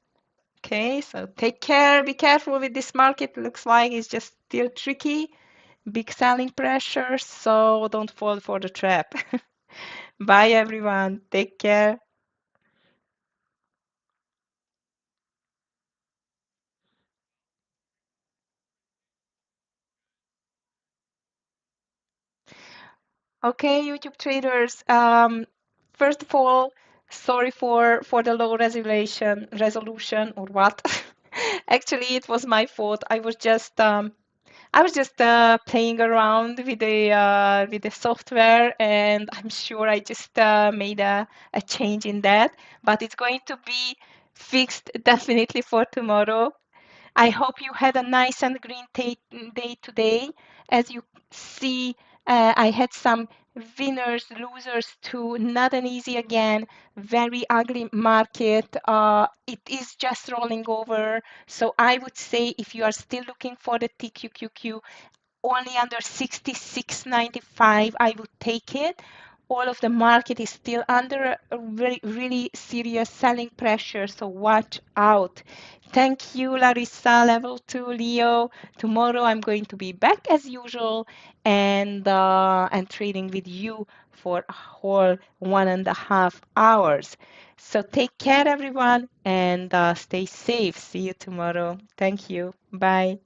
Okay, so take care. Be careful with this market. Looks like it's just still tricky. Big selling pressure, so don't fall for the trap. Bye, everyone. Take care. Okay, YouTube traders. First of all, sorry for the low resolution or what. Actually, it was my fault. I was just playing around with the software, and I'm sure I just made a change in that. But it's going to be fixed definitely for tomorrow. I hope you had a nice and green day today. As you see, I had some winners, losers too. Not an easy again. Very ugly market. It is just rolling over. So I would say if you are still looking for the TQQQ, only under 66.95 I would take it. All of the market is still under a very really serious selling pressure, so watch out. Thank you, Larissa. Level 2, Leo. Tomorrow I'm going to be back as usual and trading with you for a whole 1.5 hours. So take care, everyone, and stay safe. See you tomorrow. Thank you. Bye.